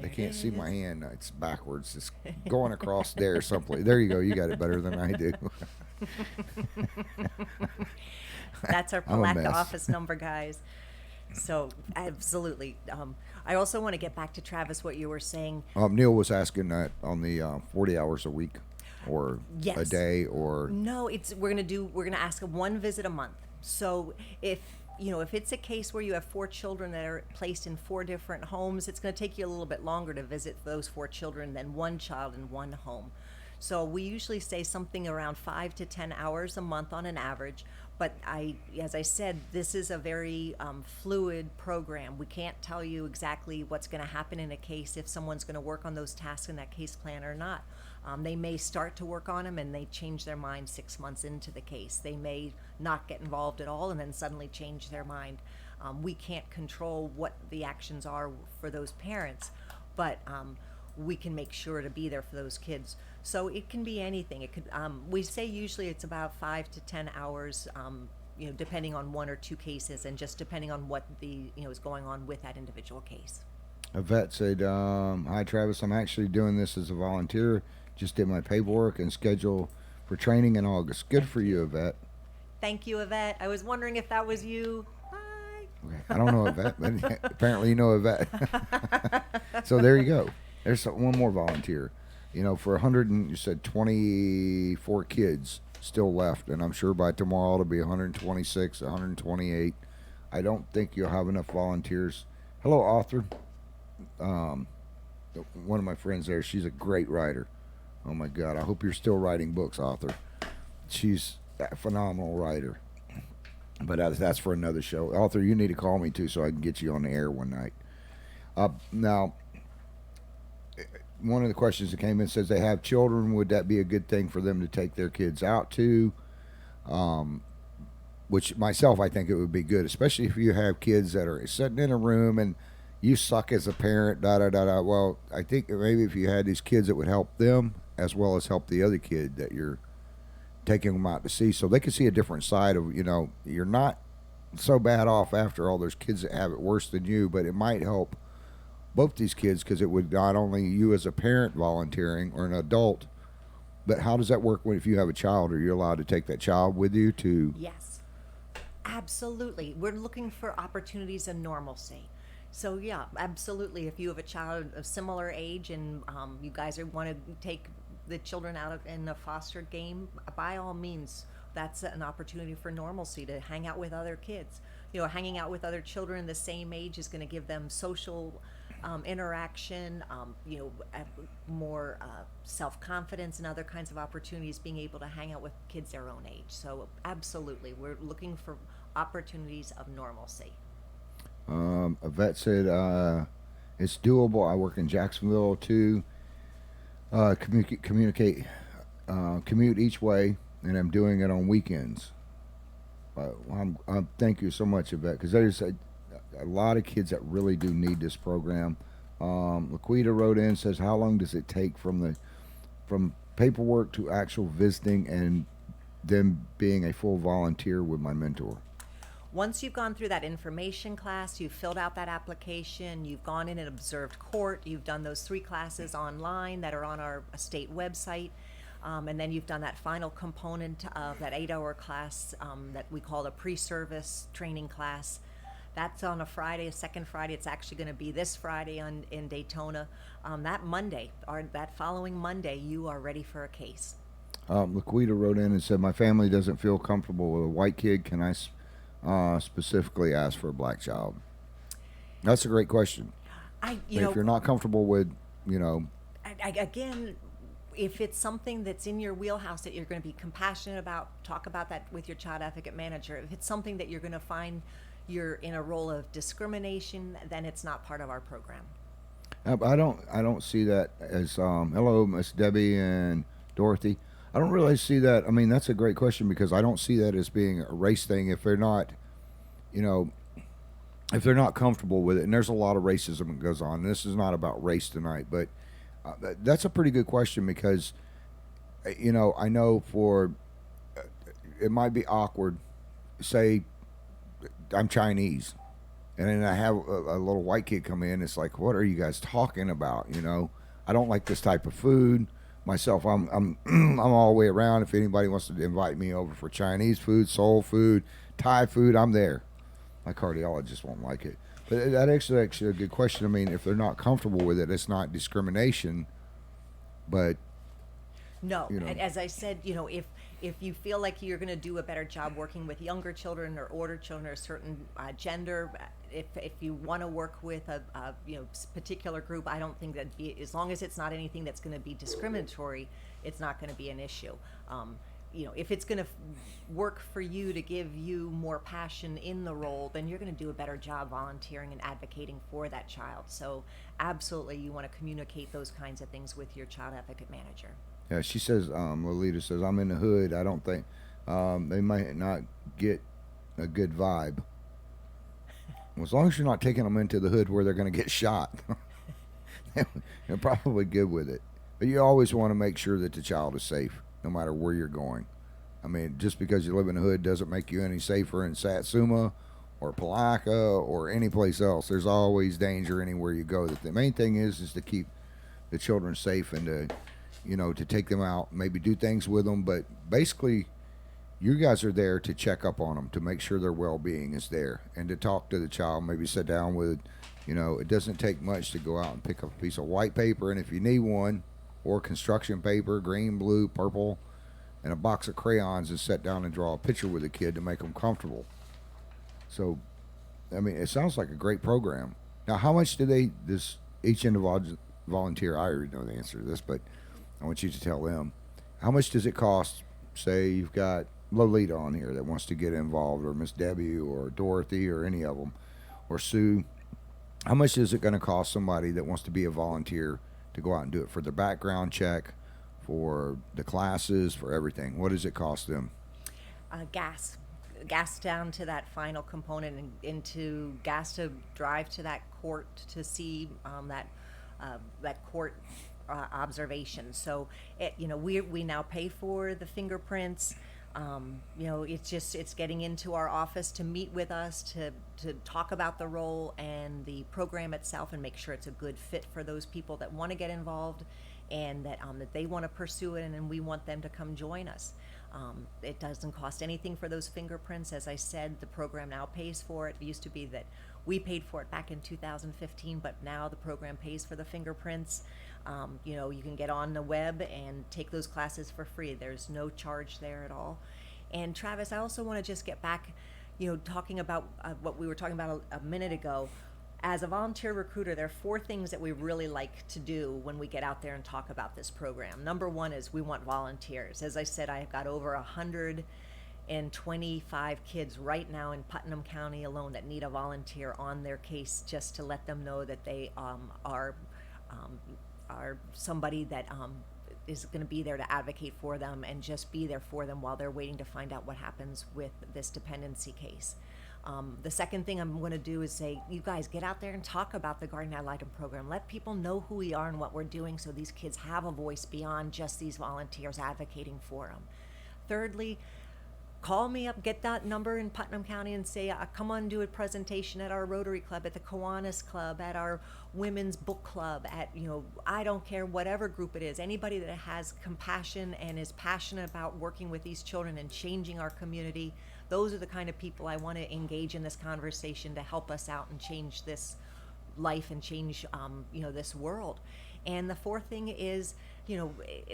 They can't see my hand. It's backwards. It's going across there someplace. There you go. You got it better than I do. That's our Palatka office number, guys. So, absolutely. I also want to get back to Travis, what you were saying. Neil was asking that on the 40 hours a week, or yes. a day, or no. We're gonna ask one visit a month. So if it's a case where you have 4 children that are placed in 4 different homes, it's going to take you a little bit longer to visit those 4 children than one child in one home. So we usually say something around 5 to 10 hours a month on an average. But as I said, this is a very fluid program. We can't tell you exactly what's going to happen in a case, if someone's going to work on those tasks in that case plan or not. They may start to work on them and they change their mind 6 months into the case. They may not get involved at all and then suddenly change their mind. We can't control what the actions are for those parents, but we can make sure to be there for those kids. So it can be anything. It could. We say usually it's about 5 to 10 hours, depending on 1 or 2 cases, and just depending on what is going on with that individual case. Yvette said, "Hi Travis, I'm actually doing this as a volunteer. Just did my paperwork and schedule for training in August." Good for you, Yvette. Thank you, Yvette. I was wondering if that was you. Hi. Okay. I don't know Yvette, but apparently you know Yvette. So there you go. There's one more volunteer. You know, for 100 and you said 24 kids still left, and I'm sure by tomorrow it'll be 126, 128. I don't think you'll have enough volunteers. Hello, author. Um, One of my friends there, she's a great writer. Oh my God, I hope you're still writing books, author. She's a phenomenal writer. But that's for another show. Author, you need to call me too so I can get you on the air one night. Now, one of the questions that came in says they have children. Would that be a good thing for them to take their kids out to? Um, which myself, I think it would be good, especially if you have kids that are sitting in a room and you suck as a parent, da da da da. Well, I think maybe if you had these kids, it would help them as well as help the other kid that you're taking them out to see, so they can see a different side of, you're not so bad off after all those kids that have it worse than you, but it might help both these kids because it would not only you as a parent volunteering or an adult, but how does that work when if you have a child? Are you allowed to take that child with you to? Yes, absolutely. We're looking for opportunities of normalcy. So yeah, absolutely. If you have a child of similar age and you guys want to take the children out in a foster game, by all means, that's an opportunity for normalcy to hang out with other kids. Hanging out with other children the same age is going to give them social interaction, more self-confidence and other kinds of opportunities, being able to hang out with kids their own age. So absolutely, we're looking for opportunities of normalcy. A vet said it's doable. I work in Jacksonville too. Communicate, commute each way, and I'm doing it on weekends. Thank you so much, Yvette, because there's a lot of kids that really do need this program. Laquita wrote in, says, how long does it take from paperwork to actual visiting and then being a full volunteer with my mentor? Once you've gone through that information class, you've filled out that application, you've gone in and observed court, you've done those 3 classes online that are on our state website, and then you've done that final component of that 8-hour class that we call a pre-service training class. That's on a Friday, a second Friday. It's actually going to be this Friday in Daytona. That Monday, or that following Monday, you are ready for a case. Laquita wrote in and said, my family doesn't feel comfortable with a white kid. Can I specifically ask for a black child? That's a great question. If you're not comfortable with, again, if it's something that's in your wheelhouse that you're going to be compassionate about, talk about that with your child advocate manager. If it's something that you're going to find you're in a role of discrimination, then it's not part of our program. I don't see that as hello, Miss Debbie and Dorothy. I don't really see that. I mean, that's a great question because I don't see that as being a race thing if they're not, if they're not comfortable with it. And there's a lot of racism that goes on. And this is not about race tonight, but that's a pretty good question because, I know it might be awkward. Say, I'm Chinese, and then I have a little white kid come in. It's like, what are you guys talking about? I don't like this type of food. Myself, I'm I'm all the way around. If anybody wants to invite me over for Chinese food, soul food, Thai food, I'm there. My cardiologist won't like it, but that actually a good question. I mean, if they're not comfortable with it, it's not discrimination, but no. As I said, if you feel like you're going to do a better job working with younger children or older children or a certain gender, if you want to work with a particular group, I don't think that as long as it's not anything that's going to be discriminatory, it's not going to be an issue. If it's going to work for you to give you more passion in the role, then you're going to do a better job volunteering and advocating for that child. So absolutely, you want to communicate those kinds of things with your child advocate manager. Yeah, she says, Lolita says, I'm in the hood. I don't think they might not get a good vibe. Well, as long as you're not taking them into the hood where they're going to get shot, they're probably good with it. But you always want to make sure that the child is safe, no matter where you're going. I mean, just because you live in the hood doesn't make you any safer in Satsuma or Palaca or any place else. There's always danger anywhere you go. The main thing is to keep the children safe and to take them out, maybe do things with them. But basically, you guys are there to check up on them, to make sure their well-being is there, and to talk to the child, maybe sit down with You know, it doesn't take much to go out and pick up a piece of white paper, and if you need one, or construction paper, green, blue, purple, and a box of crayons, and sit down and draw a picture with a kid to make them comfortable. So, I mean, it sounds like a great program. Now, how much do they this each individual volunteer? I already know the answer to this, but I want you to tell them. How much does it cost? Say you've got Lolita on here that wants to get involved, or Miss Debbie, or Dorothy, or any of them, or Sue. How much is it going to cost somebody that wants to be a volunteer to go out and do it for their background check, for the classes, for everything? What does it cost them? Gas. Gas down to that final component, and into gas to drive to that court to see that court observation. So we now pay for the fingerprints. It's getting into our office to meet with us to talk about the role and the program itself, and make sure it's a good fit for those people that want to get involved, and that they want to pursue it, and then we want them to come join us. It doesn't cost anything for those fingerprints. As I said, the program now pays for it. It used to be that we paid for it back in 2015, but now the program pays for the fingerprints. You can get on the web and take those classes for free. There's no charge there at all. And Travis, I also want to just get back, talking about what we were talking about a minute ago. As a volunteer recruiter, there are 4 things that we really like to do when we get out there and talk about this program. Number 1 is we want volunteers. As I said, I've got over 125 kids right now in Putnam County alone that need a volunteer on their case, just to let them know that they are somebody that is going to be there to advocate for them, and just be there for them while they're waiting to find out what happens with this dependency case. The second thing I'm going to do is say, you guys get out there and talk about the Garden Ad Litem program. Let people know who we are and what we're doing, so these kids have a voice beyond just these volunteers advocating for them. Thirdly, call me up, get that number in Putnam County, and say, come on, do a presentation at our Rotary Club, at the Kiwanis Club, at our Women's Book Club, at, I don't care, whatever group it is. Anybody that has compassion and is passionate about working with these children and changing our community, those are the kind of people I want to engage in this conversation to help us out and change this life and change, this world. And the fourth thing is,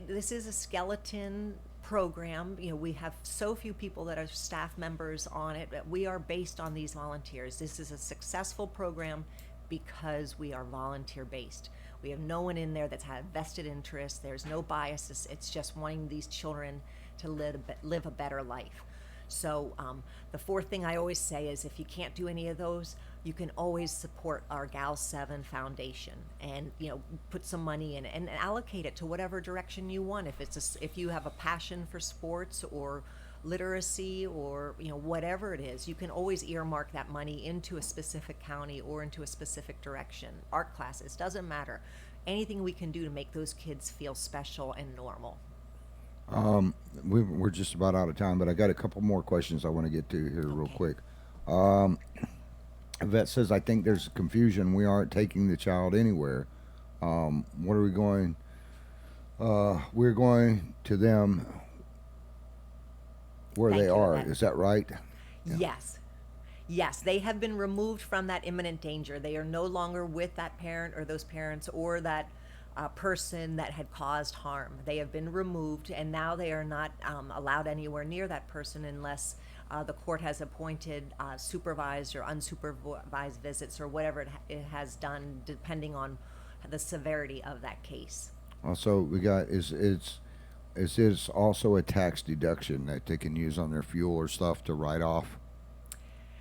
this is a skeleton program. We have so few people that are staff members on it. We are based on these volunteers. This is a successful program because we are volunteer based. We have no one in there that's had vested interest. There's no biases. It's just wanting these children to live a better life. So the fourth thing I always say is, if you can't do any of those, you can always support our Gal 7 Foundation, and put some money in and allocate it to whatever direction you want. If you have a passion for sports or literacy, or whatever it is, you can always earmark that money into a specific county or into a specific direction. Art classes, doesn't matter. Anything we can do to make those kids feel special and normal. We're just about out of time, but I got a couple more questions I want to get to here real Okay. quick. Vet says, I think there's confusion. We aren't taking the child anywhere. What are we going? We're going to them where Thank they you, are. Yvette. Is that right? Yeah. Yes. Yes, they have been removed from that imminent danger. They are no longer with that parent or those parents or that person that had caused harm. They have been removed, and now they are not allowed anywhere near that person unless the court has appointed supervised or unsupervised visits, or whatever it has done, depending on the severity of that case. Also, we got is this also a tax deduction that they can use on their fuel or stuff to write off?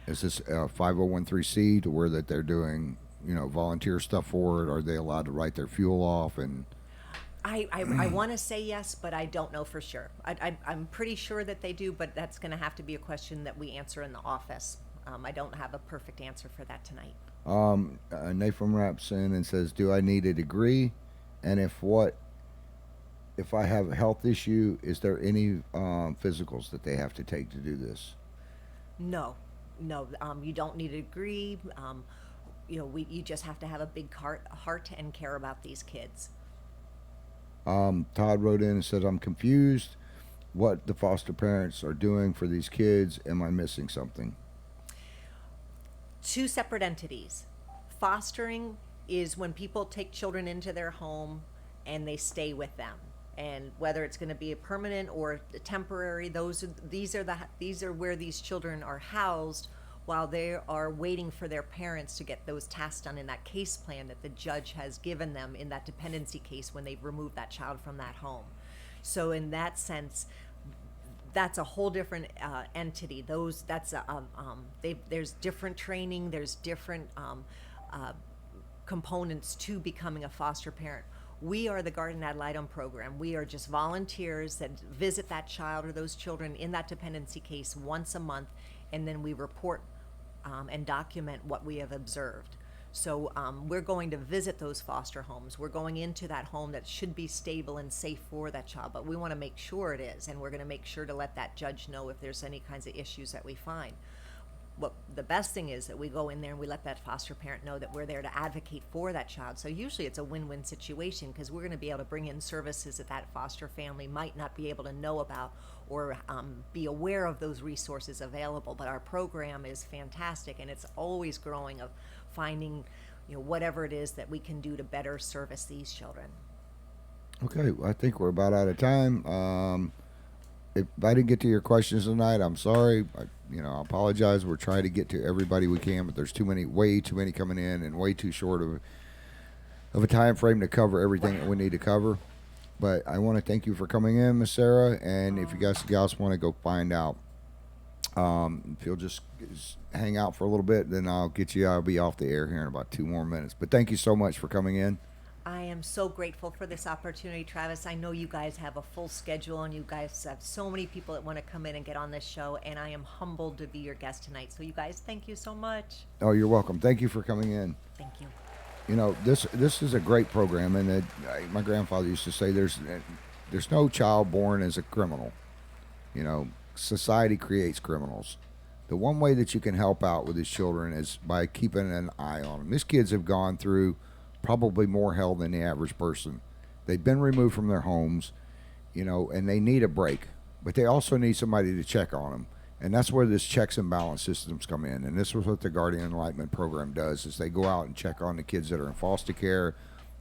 Is this a 5013C, to where that they're doing volunteer stuff for it? Are they allowed to write their fuel off? And I want to say yes, but I don't know for sure. I'm pretty sure that they do, but that's going to have to be a question that we answer in the office. I don't have a perfect answer for that tonight. Nathan wraps in and says, do I need a degree? And if I have a health issue, is there any physicals that they have to take to do this? No, you don't need a degree. You just have to have a big heart and care about these kids. Todd wrote in and said, I'm confused what the foster parents are doing for these kids. Am I missing something? 2 separate entities. fostering is when people take children into their home and they stay with them. And whether it's going to be a permanent or a temporary, these are where these children are housed while they are waiting for their parents to get those tasks done in that case plan that the judge has given them in that dependency case when they've removed that child from that home. So in that sense, that's a whole different entity. There's different training. There's different components to becoming a foster parent. We are the Guardian Ad Litem program. We are just volunteers that visit that child or those children in that dependency case once a month, and then we report and document what we have observed. So we're going to visit those foster homes. We're going into that home that should be stable and safe for that child, but we want to make sure it is, and we're going to make sure to let that judge know if there's any kinds of issues that we find. What the best thing is that we go in there and we let that foster parent know that we're there to advocate for that child. So usually it's a win-win situation because we're going to be able to bring in services that that foster family might not be able to know about or be aware of those resources available. But our program is fantastic, and it's always growing of finding, whatever it is that we can do to better service these children. Okay, well, I think we're about out of time. If I didn't get to your questions tonight, I'm sorry. I apologize. We're trying to get to everybody we can, but there's way too many coming in, and way too short of a time frame to cover everything that we need to cover. But I want to thank you for coming in, Miss Sarah. And if you guys want to go find out, if you'll just hang out for a little bit, then I'll be off the air here in about 2 more minutes. But thank you so much for coming in. I am so grateful for this opportunity, Travis. I know you guys have a full schedule and you guys have so many people that want to come in and get on this show, and I am humbled to be your guest tonight. So you guys, thank you so much. Oh, you're welcome. Thank you for coming in. Thank you. This is a great program, and my grandfather used to say there's no child born as a criminal. Society creates criminals. The one way that you can help out with these children is by keeping an eye on them. These kids have gone through probably more hell than the average person. They've been removed from their homes, and they need a break, but they also need somebody to check on them. And that's where this checks and balance systems come in. And this is what the Guardian Enlightenment program does, is they go out and check on the kids that are in foster care,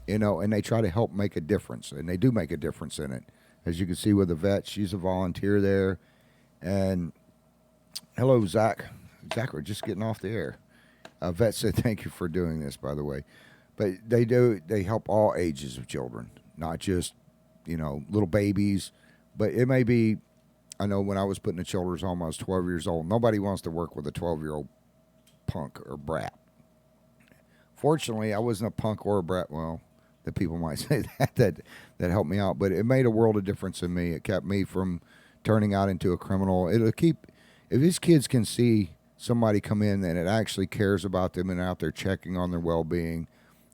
and they try to help make a difference. And they do make a difference in it. As you can see with the vet, she's a volunteer there. And hello, Zach. Zach, we're just getting off the air. Vet said thank you for doing this, by the way. But they help all ages of children, not just, little babies. But it may be, I know when I was put in a children's home, I was 12 years old. Nobody wants to work with a 12-year-old punk or brat. Fortunately, I wasn't a punk or a brat. Well, the people might say that helped me out. But it made a world of difference in me. It kept me from turning out into a criminal. If these kids can see somebody come in and it actually cares about them and out there checking on their well-being,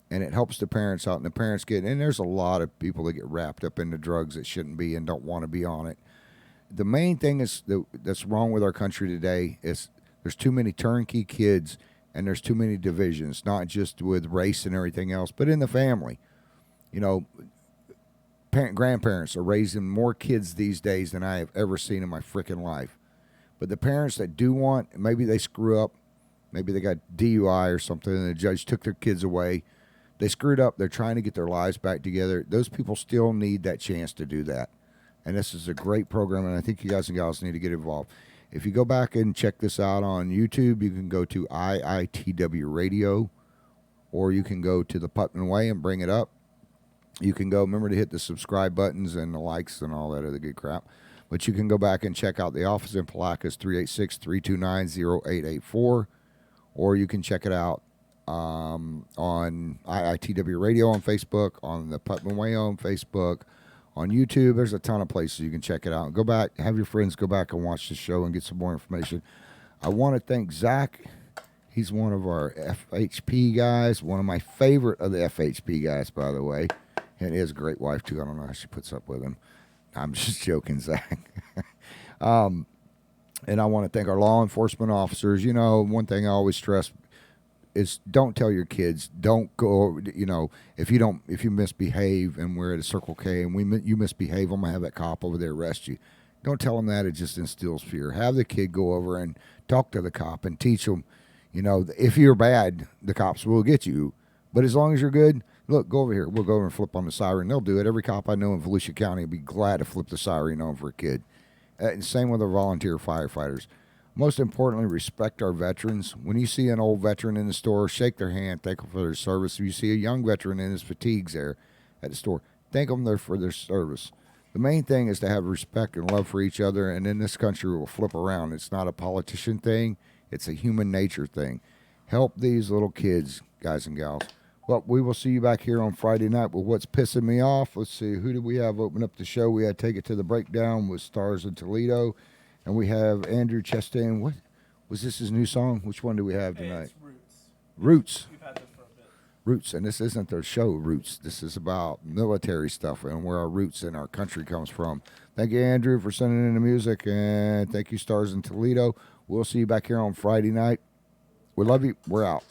and it helps the parents out, and the parents and there's a lot of people that get wrapped up into drugs that shouldn't be and don't want to be on it. The main thing that's wrong with our country today is there's too many turnkey kids, and there's too many divisions, not just with race and everything else, but in the family. Grandparents are raising more kids these days than I have ever seen in my freaking life. But the parents that do want, maybe they screw up, maybe they got DUI or something, and the judge took their kids away. They screwed up. They're trying to get their lives back together. Those people still need that chance to do that. And this is a great program, and I think you guys and gals need to get involved. If you go back and check this out on YouTube, you can go to IITW Radio, or you can go to the Putman Way and bring it up. You can go, remember to hit the subscribe buttons and the likes and all that other good crap. But you can go back and check out the office in Palacios, 386-329-0884, or you can check it out on IITW Radio on Facebook, on the Putman Way on Facebook, on YouTube. There's a ton of places you can check it out. Go back, have your friends go back and watch the show and get some more information. I want to thank Zach. He's one of our FHP guys, one of my favorite of the FHP guys, by the way. And he has a great wife, too. I don't know how she puts up with him. I'm just joking, Zach. And I want to thank our law enforcement officers. One thing I always stress is don't tell your kids, don't go, if you misbehave and we're at a Circle K and you misbehave, I'm going to have that cop over there arrest you. Don't tell them that. It just instills fear. Have the kid go over and talk to the cop and teach them, If you're bad, the cops will get you. But as long as you're good, look, go over here. We'll go over and flip on the siren. They'll do it. Every cop I know in Volusia County would be glad to flip the siren on for a kid. And same with our volunteer firefighters. Most importantly, respect our veterans. When you see an old veteran in the store, shake their hand, thank them for their service. If you see a young veteran in his fatigues there at the store, thank them there for their service. The main thing is to have respect and love for each other, and in this country, it will flip around. It's not a politician thing. It's a human nature thing. Help these little kids, guys and gals. Well, we will see you back here on Friday night with What's Pissing Me Off. Let's see, who did we have open up the show? We had Take It to the Breakdown with Stars in Toledo. And we have Andrew Chastain. What was this, his new song? Which one do we have tonight? It's Roots. Roots. We've had this for a bit. Roots. And this isn't their show, Roots. This is about military stuff and where our roots in our country comes from. Thank you, Andrew, for sending in the music. And thank you, Stars in Toledo. We'll see you back here on Friday night. We love you. We're out.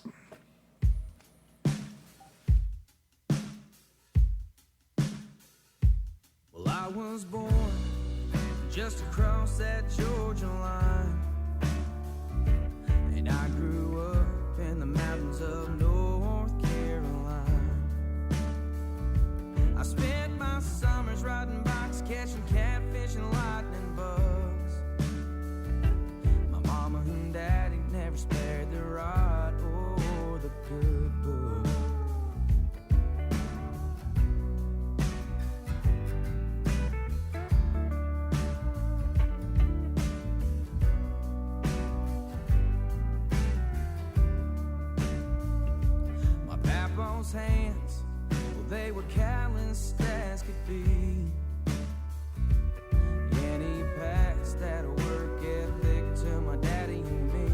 Well, I was born just across that Georgia line, and I grew up in the mountains of North Carolina. I spent my summers riding bikes, catching catfish and lightning bugs. My mama and daddy never spared the rod or the good book. Papa's hands, well, they were calloused as could be. And he passed that work ethic to my daddy and me.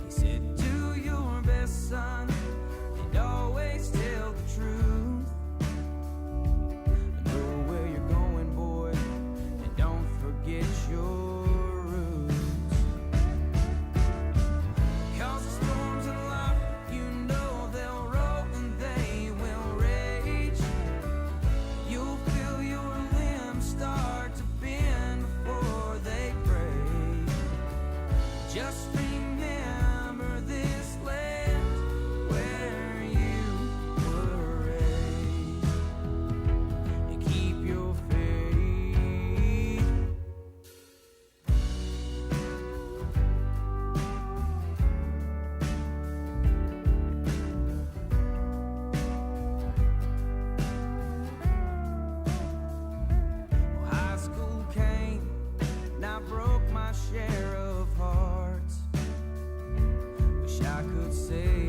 He said, do your best, son, and always tell the truth. Know where you're going, boy, and don't forget your just remember this land where you were raised, and keep your faith. Well, high school came, and I broke my share of hearts. Wish I could say